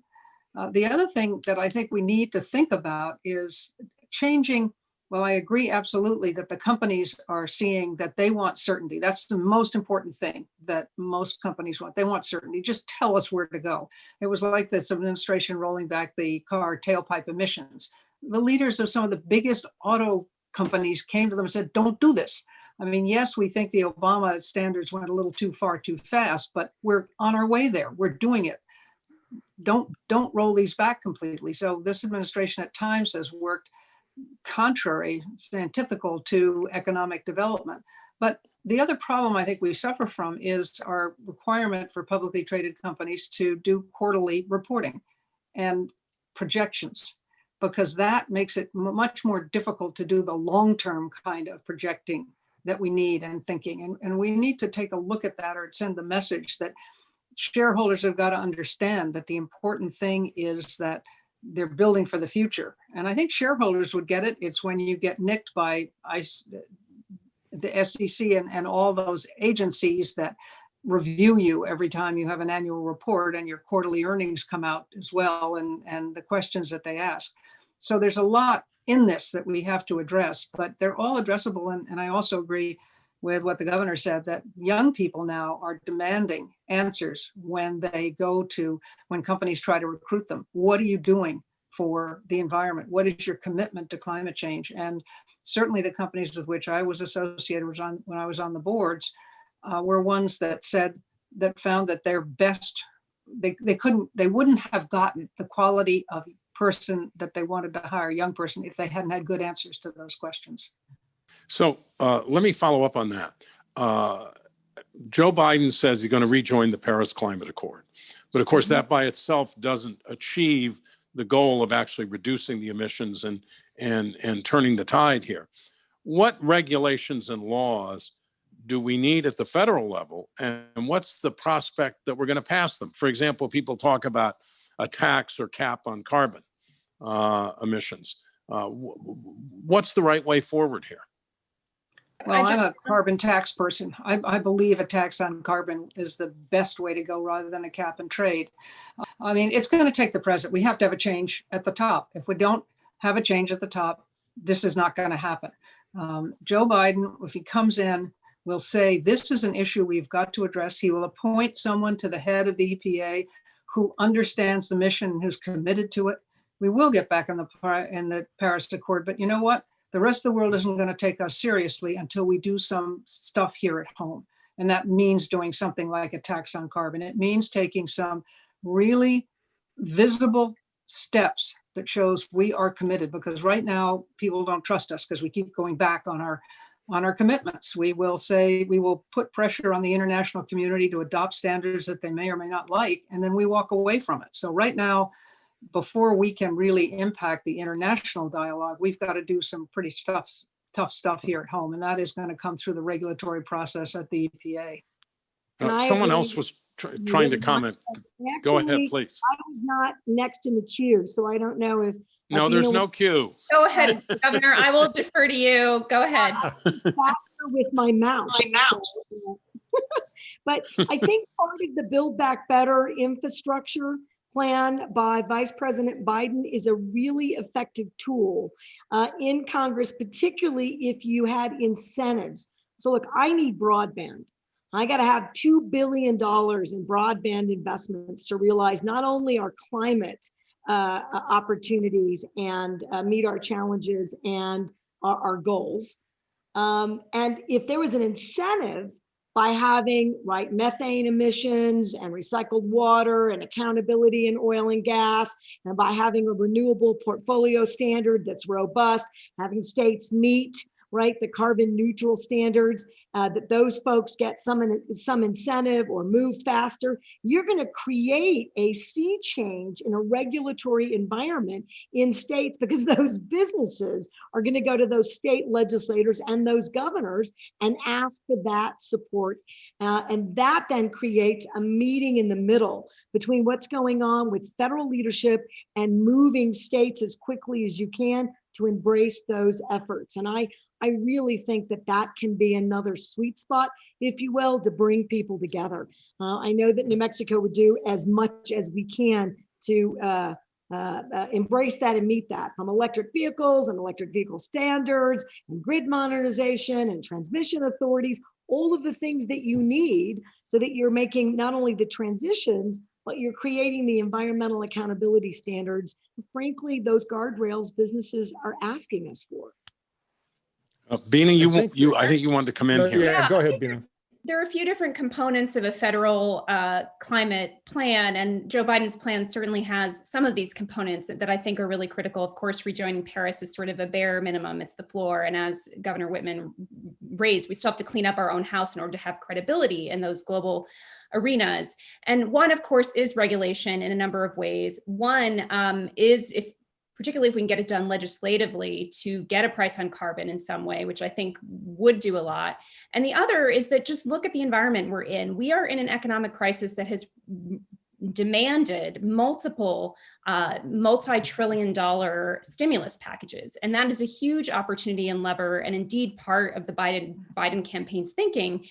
The other thing that I think we need to think about is changing. Well, I agree absolutely that the companies are seeing that they want certainty. That's the most important thing that most companies want. They want certainty. Just tell us where to go. It was like this administration rolling back the car tailpipe emissions. The leaders of some of the biggest auto companies came to them and said, don't do this. I mean, yes, we think the Obama standards went a little too far, too fast, but we're on our way there. We're doing it. Don't roll these back completely. So this administration at times has worked contrary, it's antithetical to economic development. But the other problem I think we suffer from is our requirement for publicly traded companies to do quarterly reporting and projections, because that makes it much more difficult to do the long-term kind of projecting that we need and thinking. And we need to take a look at that or send the message that shareholders have got to understand that the important thing is that they're building for the future. And I think shareholders would get it. It's when you get nicked by the SEC and all those agencies that review you every time you have an annual report, and your quarterly earnings come out as well, and the questions that they ask. So there's a lot in this that we have to address, but they're all addressable. And I also agree with what the governor said, that young people now are demanding answers when companies try to recruit them. What are you doing for the environment? What is your commitment to climate change? And certainly the companies with which I was associated with when I was on the boards were ones that found that their best, they wouldn't have gotten the quality of person that they wanted to hire, young person, if they hadn't had good answers to those questions. So let me follow up on that. Joe Biden says he's going to rejoin the Paris Climate Accord. But of course, that by itself doesn't achieve the goal of actually reducing the emissions and turning the tide here. What regulations and laws do we need at the federal level? And what's the prospect that we're going to pass them? For example, people talk about a tax or cap on carbon emissions. What's the right way forward here? Well, I'm a carbon tax person. I believe a tax on carbon is the best way to go rather than a cap and trade. I mean, it's going to take the president. We have to have a change at the top. If we don't have a change at the top, this is not going to happen. Joe Biden, if he comes in, will say, this is an issue we've got to address. He will appoint someone to the head of the EPA who understands the mission and who's committed to it. We will get back in the Paris Accord, but you know what? The rest of the world isn't going to take us seriously until we do some stuff here at home. And that means doing something like a tax on carbon. It means taking some really visible steps that shows we are committed, because right now people don't trust us because we keep going back on our commitments. We will say we will put pressure on the international community to adopt standards that they may or may not like, and then we walk away from it. So right now, before we can really impact the international dialogue, we've got to do some pretty tough stuff here at home. And that is going to come through the regulatory process at the EPA. Someone else was trying to comment. Actually, go ahead, please. I was not next in the queue, so I don't know if. No, there's no queue. Go ahead, Governor. I will defer to you. Go ahead. Faster with my mouse. But I think part of the Build Back Better infrastructure plan by Vice President Biden is a really effective tool in Congress, particularly if you had incentives. So look, I need broadband. I got to have $2 billion in broadband investments to realize not only our climate opportunities and meet our challenges and our goals. And if there was an incentive by having methane emissions and recycled water and accountability in oil and gas, and by having a renewable portfolio standard that's robust, having states meet the carbon neutral standards, that those folks get some incentive or move faster, you're going to create a sea change in a regulatory environment in states, because those businesses are going to go to those state legislators and those governors and ask for that support. And that then creates a meeting in the middle between what's going on with federal leadership and moving states as quickly as you can to embrace those efforts. And I really think that can be another sweet spot, if you will, to bring people together. I know that New Mexico would do as much as we can to embrace that and meet that, from electric vehicles and electric vehicle standards and grid modernization and transmission authorities, all of the things that you need so that you're making not only the transitions, but you're creating the environmental accountability standards. Frankly, those guardrails businesses are asking us for. Bina, I think you wanted to come in here. Yeah, go ahead, Bina. There are a few different components of a federal climate plan, and Joe Biden's plan certainly has some of these components that I think are really critical. Of course, rejoining Paris is sort of a bare minimum. It's the floor. And as Governor Whitman raised, we still have to clean up our own house in order to have credibility in those global arenas. And one, of course, is regulation in a number of ways. One is particularly if we can get it done legislatively, to get a price on carbon in some way, which I think would do a lot. And the other is that just look at the environment we're in. We are in an economic crisis that has demanded multiple multi-trillion-dollar stimulus packages. And that is a huge opportunity and lever, and indeed part of the Biden campaign's thinking,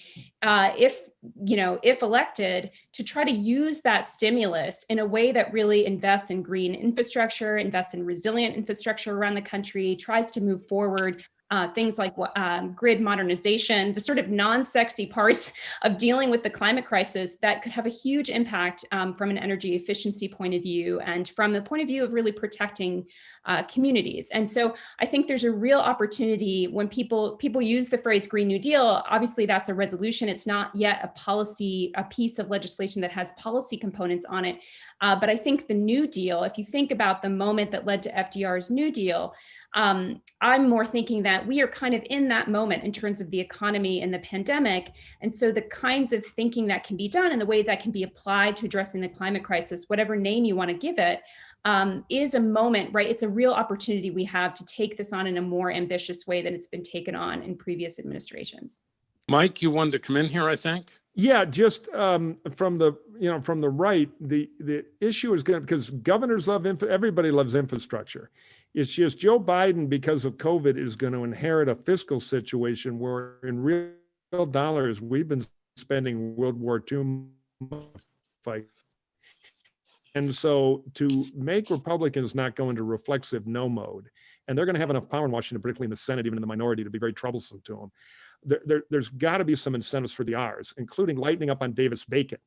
if elected, to try to use that stimulus in a way that really invests in green infrastructure, invests in resilient infrastructure around the country, tries to move forward things like grid modernization, the sort of non-sexy parts of dealing with the climate crisis that could have a huge impact from an energy efficiency point of view and from the point of view of really protecting communities. And so I think there's a real opportunity when people use the phrase Green New Deal. Obviously, that's a resolution. It's not yet a piece of legislation that has policy components on it. But I think the New Deal, if you think about the moment that led to FDR's New Deal, I'm more thinking that we are kind of in that moment in terms of the economy and the pandemic. And so the kinds of thinking that can be done and the way that can be applied to addressing the climate crisis, whatever name you want to give it, is a moment, right? It's a real opportunity we have to take this on in a more ambitious way than it's been taken on in previous administrations. Mike, you wanted to come in here, I think? Yeah, just from the right, the issue is going to, because governors love everybody loves infrastructure. It's just Joe Biden, because of COVID, is going to inherit a fiscal situation where in real dollars we've been spending World War II fight. And so to make Republicans not go into reflexive no mode, and they're going to have enough power in Washington, particularly in the Senate, even in the minority, to be very troublesome to them. There's got to be some incentives for the R's, including lightening up on Davis-Bacon,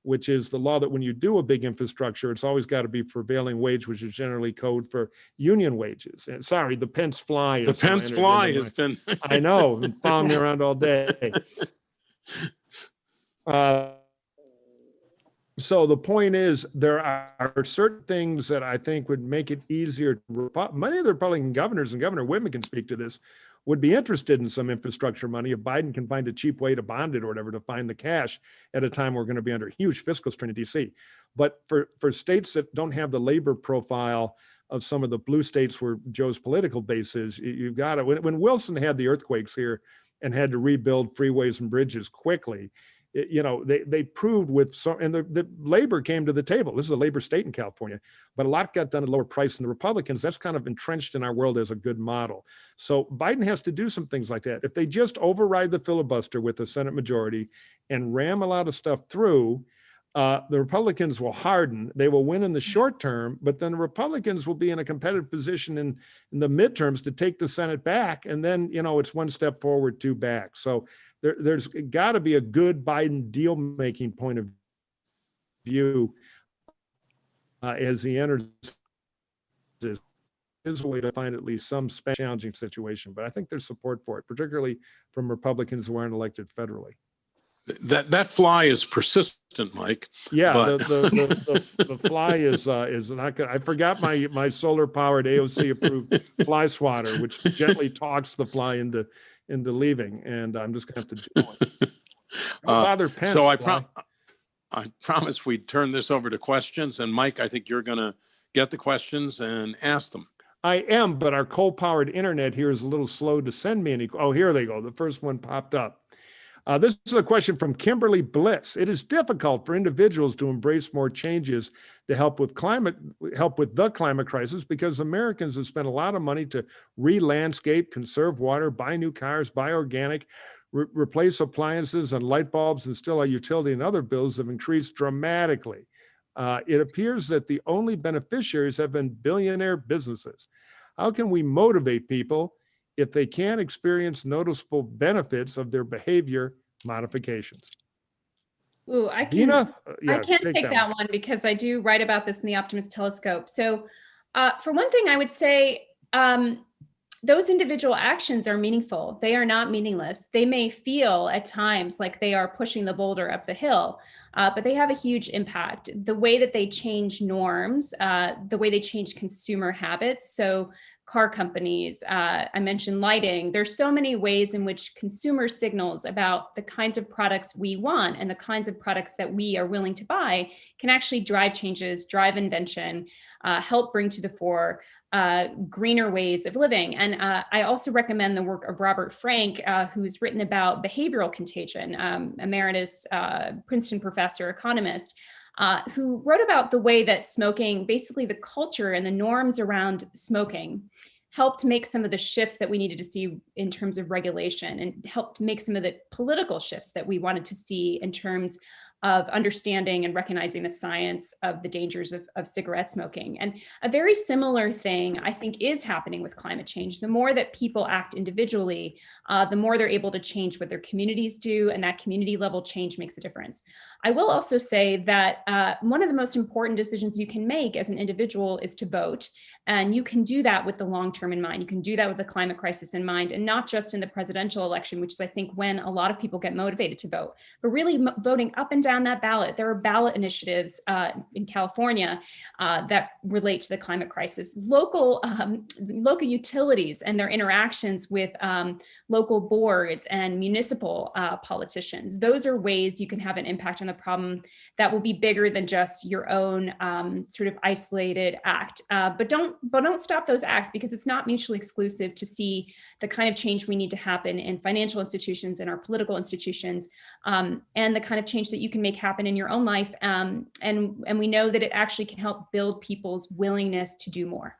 which is the law that when you do a big infrastructure, it's always got to be prevailing wage, which is generally code for union wages. And sorry, the Pence fly. The Pence fly has been. I know, been following me around all day. So the point is, there are certain things that I think would make it easier. Many of the Republican governors, and Governor Whitman can speak to this, would be interested in some infrastructure money if Biden can find a cheap way to bond it or whatever to find the cash at a time we're going to be under huge fiscal strain in DC. But for states that don't have the labor profile of some of the blue states where Joe's political base is, you've got to, when Wilson had the earthquakes here and had to rebuild freeways and bridges quickly, they proved with some, and the labor came to the table. This is a labor state in California, but a lot got done at lower price than the Republicans. That's kind of entrenched in our world as a good model. So Biden has to do some things like that. If they just override the filibuster with the Senate majority and ram a lot of stuff through, the Republicans will harden. They will win in the short term, but then the Republicans will be in a competitive position in the midterms to take the Senate back. And then, it's one step forward, two back. So there's got to be a good Biden deal-making point of view as he enters his way to find at least some challenging situation. But I think there's support for it, particularly from Republicans who aren't elected federally. That fly is persistent, Mike. Yeah, but... the fly is not good. I forgot my solar powered AOC approved fly swatter, which gently talks the fly into leaving, and I'm just gonna have to do it. Bother Pence, so I promise we'd turn this over to questions, and Mike, I think you're gonna get the questions and ask them. I am, but our coal powered internet here is a little slow to send me any. Oh, here they go. The first one popped up. This is a question from Kimberly Bliss. It is difficult for individuals to embrace more changes to help with the climate crisis because Americans have spent a lot of money to re-landscape, conserve water, buy new cars, buy organic, replace appliances and light bulbs, and still our utility and other bills have increased dramatically. It appears that the only beneficiaries have been billionaire businesses. How can we motivate people if they can't experience noticeable benefits of their behavior modifications? Ooh, I can't take that one because I do write about this in the Optimist Telescope. So for one thing, I would say those individual actions are meaningful. They are not meaningless. They may feel at times like they are pushing the boulder up the hill, but they have a huge impact. The way that they change norms, the way they change consumer habits. So car companies, I mentioned lighting. There's so many ways in which consumer signals about the kinds of products we want and the kinds of products that we are willing to buy can actually drive changes, drive invention, help bring to the fore greener ways of living. And I also recommend the work of Robert Frank, who's written about behavioral contagion, emeritus Princeton professor, economist. who wrote about the way that smoking, basically the culture and the norms around smoking, helped make some of the shifts that we needed to see in terms of regulation, and helped make some of the political shifts that we wanted to see in terms of understanding and recognizing the science of the dangers of cigarette smoking. And a very similar thing, I think, is happening with climate change. The more that people act individually, the more they're able to change what their communities do, and that community level change makes a difference. I will also say that one of the most important decisions you can make as an individual is to vote. And you can do that with the long term in mind. You can do that with the climate crisis in mind, and not just in the presidential election, which is, I think, when a lot of people get motivated to vote, but really voting up and down that ballot. There are ballot initiatives in California that relate to the climate crisis. Local utilities and their interactions with local boards and municipal politicians. Those are ways you can have an impact on the problem that will be bigger than just your own sort of isolated act. But don't stop those acts, because it's not mutually exclusive to see the kind of change we need to happen in financial institutions and our political institutions, and the kind of change that you can make happen in your own life. And we know that it actually can help build people's willingness to do more.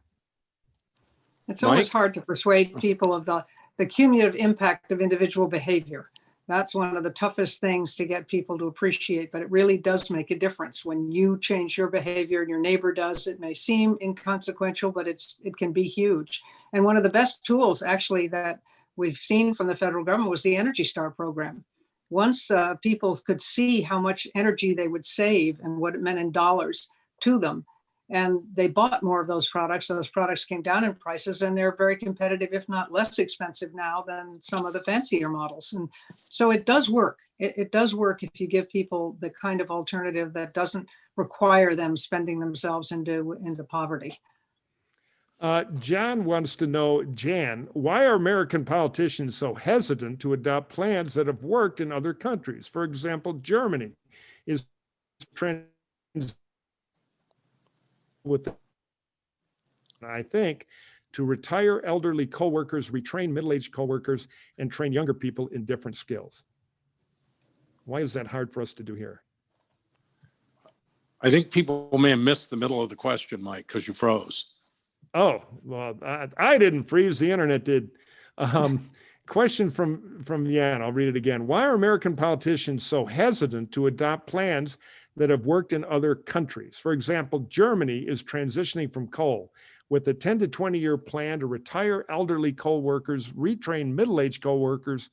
It's always hard to persuade people of the cumulative impact of individual behavior. That's one of the toughest things to get people to appreciate, but it really does make a difference when you change your behavior and your neighbor does. It may seem inconsequential, but it can be huge. And one of the best tools actually that we've seen from the federal government was the Energy Star program. Once people could see how much energy they would save and what it meant in dollars to them, and they bought more of those products came down in prices, and they're very competitive, if not less expensive now than some of the fancier models. And so it does work. It does work if you give people the kind of alternative that doesn't require them spending themselves into poverty. John wants to know, Jan, why are American politicians so hesitant to adopt plans that have worked in other countries? For example, Germany is with, I think, to retire elderly coworkers, retrain middle-aged coworkers, and train younger people in different skills. Why is that hard for us to do here? I think people may have missed the middle of the question, Mike, because you froze. Oh, well, I didn't freeze, the internet did. Question from Jan, I'll read it again. Why are American politicians so hesitant to adopt plans that have worked in other countries? For example, Germany is transitioning from coal with a 10 to 20 year plan to retire elderly coal workers, retrain middle-aged coworkers,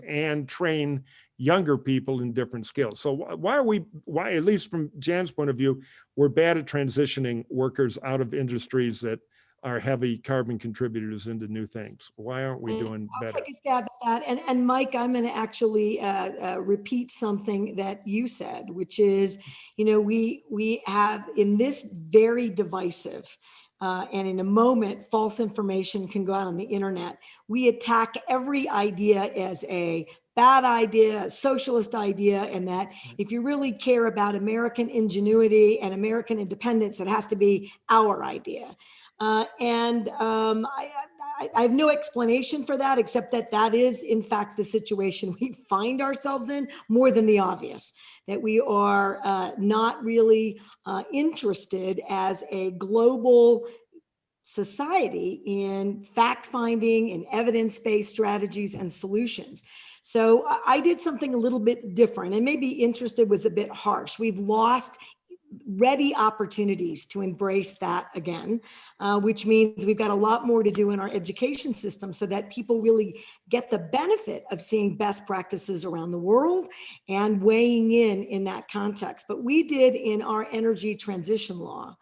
and train younger people in different skills. So why, at least from Jan's point of view, we're bad at transitioning workers out of industries that are heavy carbon contributors into new things? Why aren't we doing better? I'll take a stab at that. And Mike, I'm going to actually repeat something that you said, which is, we have in this very divisive and in a moment, false information can go out on the internet. We attack every idea as a bad idea, a socialist idea, and that if you really care about American ingenuity and American independence, it has to be our idea. I have no explanation for that, except that is, in fact, the situation we find ourselves in, more than the obvious, that we are not really interested as a global society in fact-finding and evidence-based strategies and solutions. So I did something a little bit different, and maybe interested was a bit harsh. We've lost ready opportunities to embrace that again, which means we've got a lot more to do in our education system so that people really get the benefit of seeing best practices around the world and weighing in that context. But we did in our energy transition law,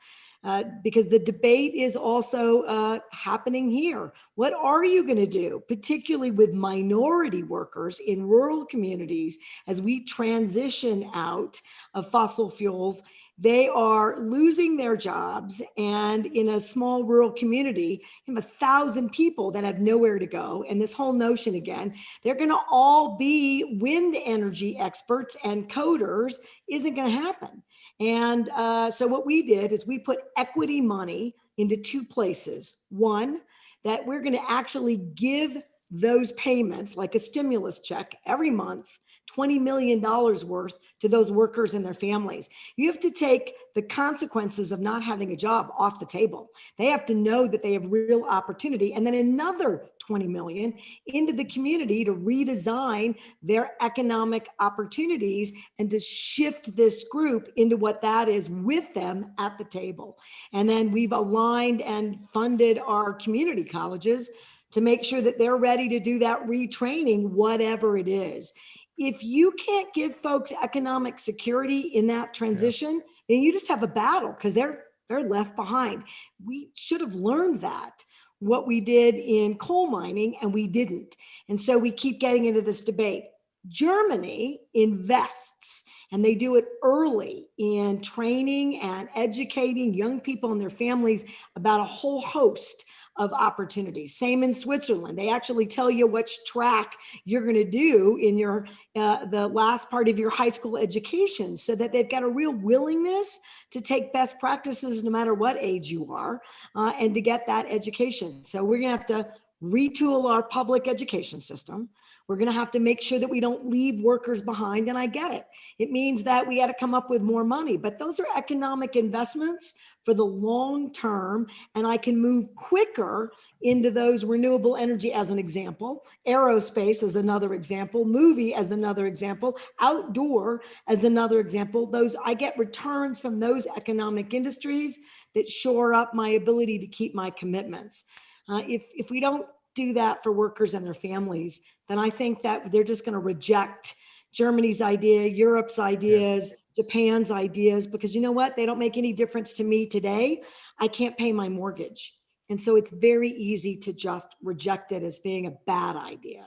because the debate is also happening here. What are you going to do, particularly with minority workers in rural communities, as we transition out of fossil fuels? They are losing their jobs, and in a small rural community, you have 1,000 people that have nowhere to go. And this whole notion again, they're going to all be wind energy experts and coders isn't going to happen. And so what we did is we put equity money into two places. One, that we're going to actually give those payments, like a stimulus check every month, $20 million worth to those workers and their families. You have to take the consequences of not having a job off the table. They have to know that they have real opportunity, and then another 20 million into the community to redesign their economic opportunities and to shift this group into what that is with them at the table. And then we've aligned and funded our community colleges to make sure that they're ready to do that retraining, whatever it is. If you can't give folks economic security in that transition, then you just have a battle because they're left behind. We should have learned that, what we did in coal mining, and we didn't. And so we keep getting into this debate. Germany invests, and they do it early in training and educating young people and their families about a whole host of opportunities. Same in Switzerland. They actually tell you which track you're going to do in your the last part of your high school education, so that they've got a real willingness to take best practices no matter what age you are, and to get that education. So we're going to have to retool our public education system. We're going to have to make sure that we don't leave workers behind. And I get it. It means that we got to come up with more money, but those are economic investments for the long term. And I can move quicker into those renewable energy as an example, aerospace as another example, movie as another example, outdoor as another example. Those, I get returns from those economic industries that shore up my ability to keep my commitments. If we don't do that for workers and their families, then I think that they're just going to reject Germany's idea, Europe's ideas, Japan's ideas, because you know what? They don't make any difference to me today. I can't pay my mortgage. And so it's very easy to just reject it as being a bad idea.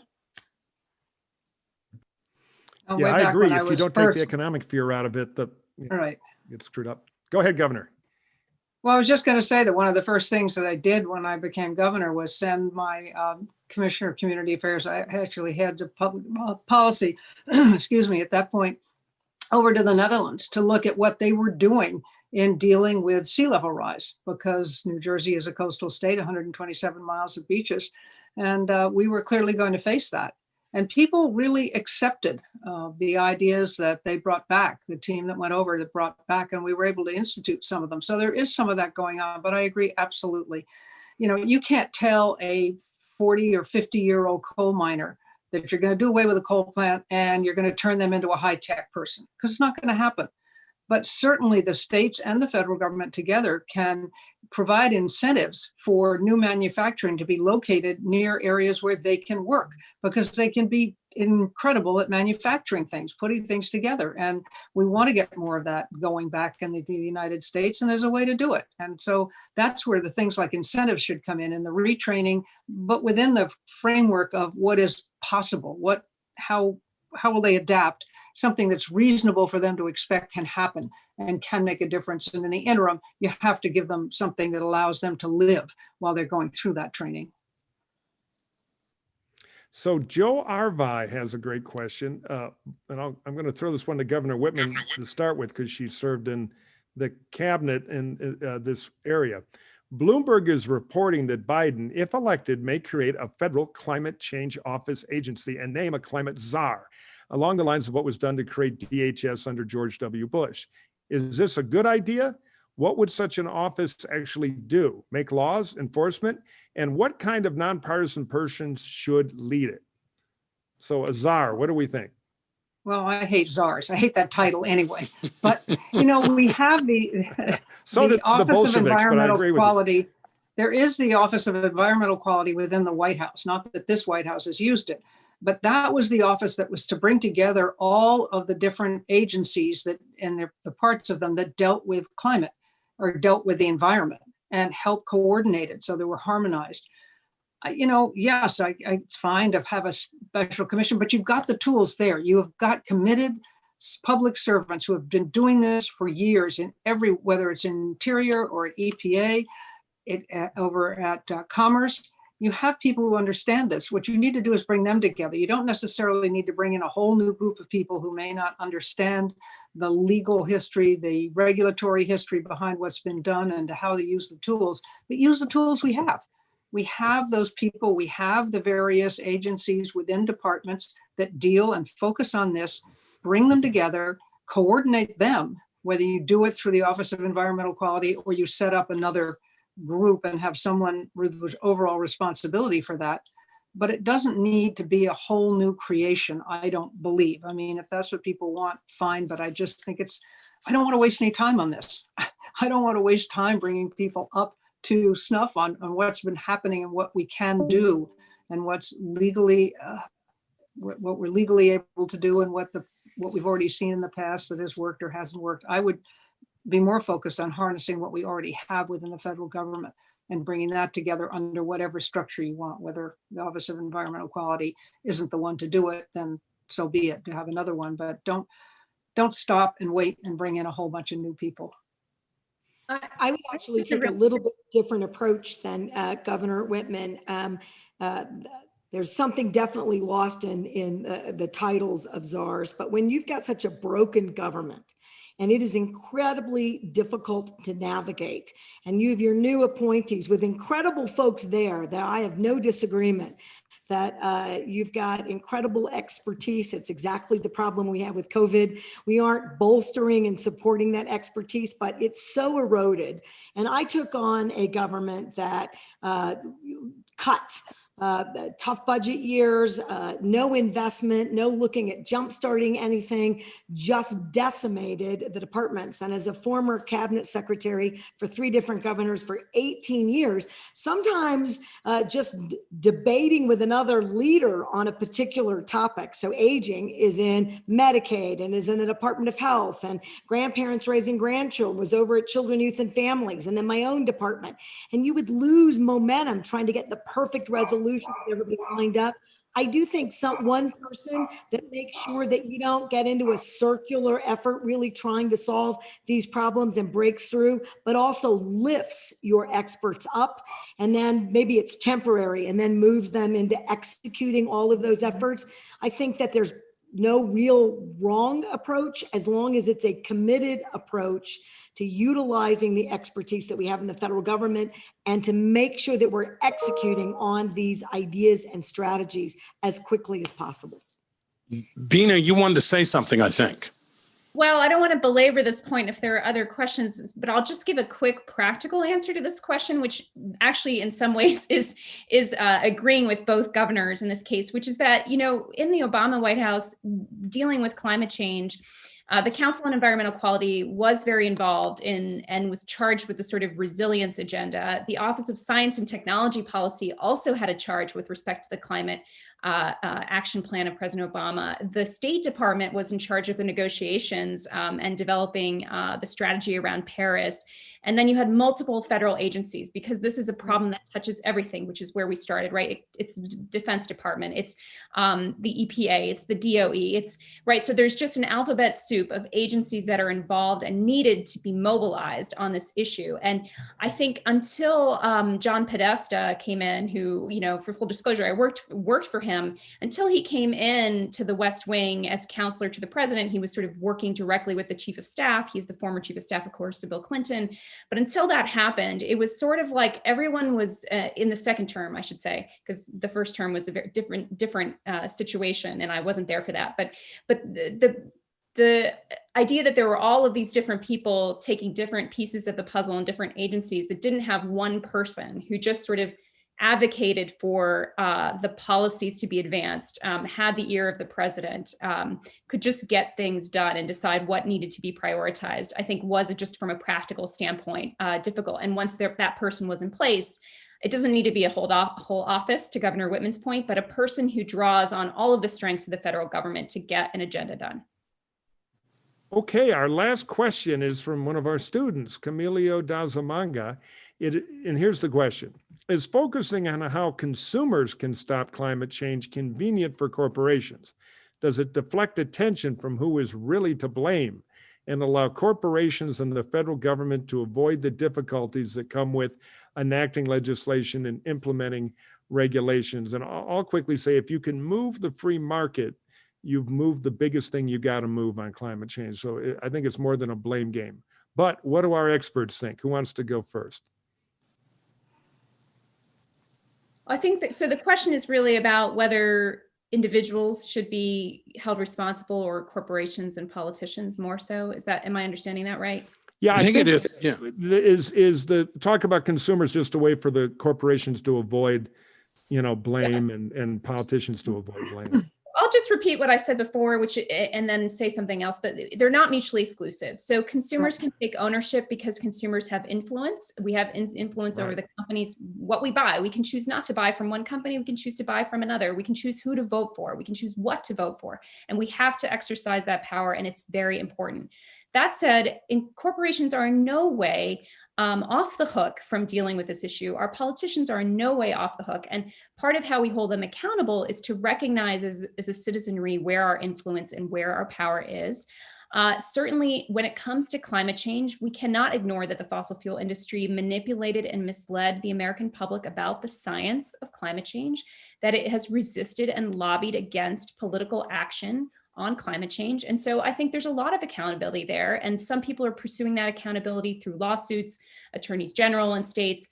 Yeah, I agree. If you don't take the economic fear out of it, gets screwed up. Go ahead, Governor. Well, I was just going to say that one of the first things that I did when I became governor was send my Commissioner of Community Affairs, I actually had the public policy, excuse me, at that point, over to the Netherlands to look at what they were doing in dealing with sea level rise, because New Jersey is a coastal state, 127 miles of beaches, and we were clearly going to face that. And people really accepted the ideas that they brought back, the team that went over that brought back, and we were able to institute some of them. So there is some of that going on, but I agree absolutely. You know, you can't tell a 40 or 50-year-old coal miner that you're going to do away with a coal plant and you're going to turn them into a high-tech person, because it's not going to happen. But certainly the states and the federal government together can provide incentives for new manufacturing to be located near areas where they can work, because they can be incredible at manufacturing things, putting things together. And we want to get more of that going back in the United States, and there's a way to do it. And so that's where the things like incentives should come in the retraining, but within the framework of what is possible, how will they adapt? Something that's reasonable for them to expect can happen and can make a difference. And in the interim, you have to give them something that allows them to live while they're going through that training. So Joe Árvai has a great question. And I'm going to throw this one to Governor Whitman to start with, because she served in the cabinet in this area. Bloomberg is reporting that Biden, if elected, may create a federal climate change office agency and name a climate czar, along the lines of what was done to create DHS under George W. Bush. Is this a good idea? What would such an office actually do? Make laws, enforcement? And what kind of nonpartisan person should lead it? So a czar, what do we think? Well, I hate czars. I hate that title anyway. But, you know, we have the Office of Environmental Quality. There is the Office of Environmental Quality within the White House. Not that this White House has used it, but that was the office that was to bring together all of the different agencies that, and the parts of them that dealt with climate or dealt with the environment, and help coordinate it so they were harmonized. You know, yes, it's fine to have a special commission, but you've got the tools there. You have got committed public servants who have been doing this for years in whether it's in Interior or at EPA, over at Commerce. You have people who understand this. What you need to do is bring them together. You don't necessarily need to bring in a whole new group of people who may not understand the legal history, the regulatory history behind what's been done and how to use the tools, but use the tools we have. We have those people, we have the various agencies within departments that deal and focus on this, bring them together, coordinate them, whether you do it through the Office of Environmental Quality or you set up another group and have someone with overall responsibility for that. But it doesn't need to be a whole new creation, I don't believe. I mean, if that's what people want, fine, but I just think I don't want to waste any time on this. I don't want to waste time bringing people up to snuff on what's been happening and what we can do and what's legally, what we're legally able to do and what we've already seen in the past that has worked or hasn't worked. I would be more focused on harnessing what we already have within the federal government and bringing that together under whatever structure you want. Whether the Office of Environmental Quality isn't the one to do it, then so be it, to have another one, but don't stop and wait and bring in a whole bunch of new people. I would actually take a little bit different approach than Governor Whitman. There's something definitely lost in the titles of czars, but when you've got such a broken government, and it is incredibly difficult to navigate, and you have your new appointees with incredible folks there that I have no disagreement that you've got incredible expertise. It's exactly the problem we have with COVID. We aren't bolstering and supporting that expertise, but it's so eroded. And I took on a government that cut tough budget years, no investment, no looking at jumpstarting anything, just decimated the departments. And as a former cabinet secretary for 3 different governors for 18 years, sometimes just debating with another leader on a particular topic. So aging is in Medicaid and is in the Department of Health, and grandparents raising grandchildren was over at Children, Youth, and Families, and then my own department. And you would lose momentum trying to get the perfect resolution with everybody lined up. I do think one person that makes sure that you don't get into a circular effort, really trying to solve these problems and breaks through, but also lifts your experts up. And then maybe it's temporary and then moves them into executing all of those efforts. I think that there's no real wrong approach as long as it's a committed approach to utilizing the expertise that we have in the federal government and to make sure that we're executing on these ideas and strategies as quickly as possible. Bina, you wanted to say something, I think. Well, I don't want to belabor this point if there are other questions, but I'll just give a quick practical answer to this question, which actually in some ways is agreeing with both governors in this case, which is that, you know, in the Obama White House dealing with climate change, the Council on Environmental Quality was very involved in and was charged with the sort of resilience agenda. The Office of Science and Technology Policy also had a charge with respect to the climate action plan of President Obama. The State Department was in charge of the negotiations and developing the strategy around Paris. And then you had multiple federal agencies, because this is a problem that touches everything, which is where we started, right? It's the Defense Department, it's the EPA, it's the DOE, it's right. So there's just an alphabet soup of agencies that are involved and needed to be mobilized on this issue. And I think until John Podesta came in, who, you know, for full disclosure, I worked for him until he came in to the West Wing as counselor to the president. He was sort of working directly with the chief of staff. He's the former chief of staff, of course, to Bill Clinton. But until that happened, it was sort of like everyone was in the second term, I should say, because the first term was a very different situation, and I wasn't there for that. But the idea that there were all of these different people taking different pieces of the puzzle in different agencies that didn't have one person who just sort of advocated for the policies to be advanced, had the ear of the president, could just get things done and decide what needed to be prioritized, I think was just from a practical standpoint difficult. And once that person was in place, it doesn't need to be a whole office, to Governor Whitman's point, but a person who draws on all of the strengths of the federal government to get an agenda done. Okay, our last question is from one of our students, Camilio Dazamanga. And here's the question. Is focusing on how consumers can stop climate change convenient for corporations? Does it deflect attention from who is really to blame and allow corporations and the federal government to avoid the difficulties that come with enacting legislation and implementing regulations? And I'll quickly say, if you can move the free market, you've moved the biggest thing you got to move on climate change. So I think it's more than a blame game. But what do our experts think? Who wants to go first? I think that, so the question is really about whether individuals should be held responsible or corporations and politicians more so. Is that, am I understanding that right? Yeah, I think it is. Yeah. Is the talk about consumers just a way for the corporations to avoid, blame and politicians to avoid blame? I'll just repeat what I said before, and then say something else, but they're not mutually exclusive. So consumers can take ownership because consumers have influence. We have influence over the companies, what we buy. We can choose not to buy from one company. We can choose to buy from another. We can choose who to vote for. We can choose what to vote for. And we have to exercise that power, and it's very important. That said, corporations are in no way off the hook from dealing with this issue. Our politicians are in no way off the hook. And part of how we hold them accountable is to recognize as a citizenry where our influence and where our power is. Certainly, when it comes to climate change, we cannot ignore that the fossil fuel industry manipulated and misled the American public about the science of climate change, that it has resisted and lobbied against political action on climate change. And so I think there's a lot of accountability there. And some people are pursuing that accountability through lawsuits, attorneys general in states.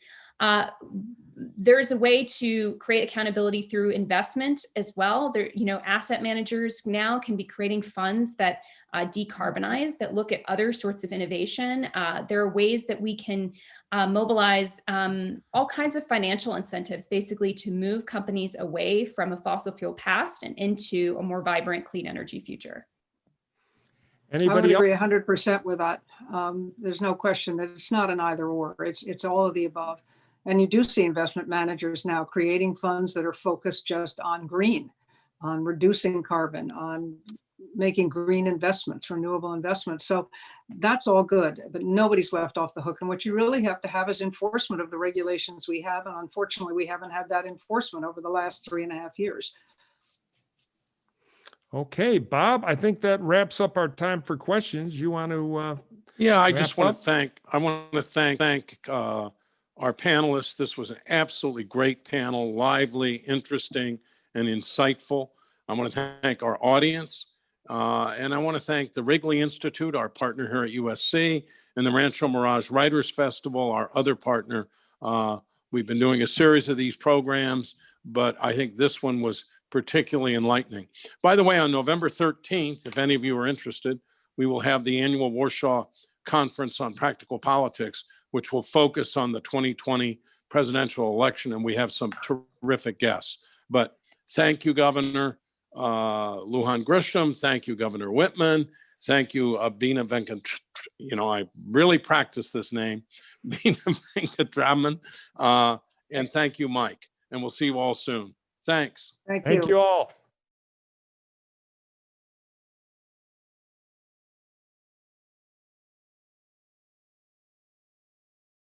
There's a way to create accountability through investment as well. There, asset managers now can be creating funds that decarbonize, that look at other sorts of innovation. There are ways that we can mobilize all kinds of financial incentives, basically to move companies away from a fossil fuel past and into a more vibrant, clean energy future. Anybody I would agree else? 100% with that. There's no question that it's not an either or. It's all of the above. And you do see investment managers now creating funds that are focused just on green, on reducing carbon, on making green investments, renewable investments. So that's all good, but nobody's left off the hook. And what you really have to have is enforcement of the regulations we have. And unfortunately, we haven't had that enforcement over the last 3.5 years. Okay, Bob, I think that wraps up our time for questions. You want to? Yeah, I just want to thank our panelists. This was an absolutely great panel, lively, interesting, and insightful. I want to thank our audience, and I want to thank the Wrigley Institute, our partner here at USC, and the Rancho Mirage Writers Festival, our other partner. We've been doing a series of these programs, but I think this one was particularly enlightening. By the way, on November 13th, if any of you are interested, we will have the annual Warshaw Conference on Practical Politics, which will focus on the 2020 presidential election, and we have some terrific guests. But thank you, Governor Lujan Grisham. Thank you, Governor Whitman. Thank you, Bina Venkat. I really practiced this name, Bina Venkatraman. And thank you, Mike. And we'll see you all soon. Thanks. Thank you all.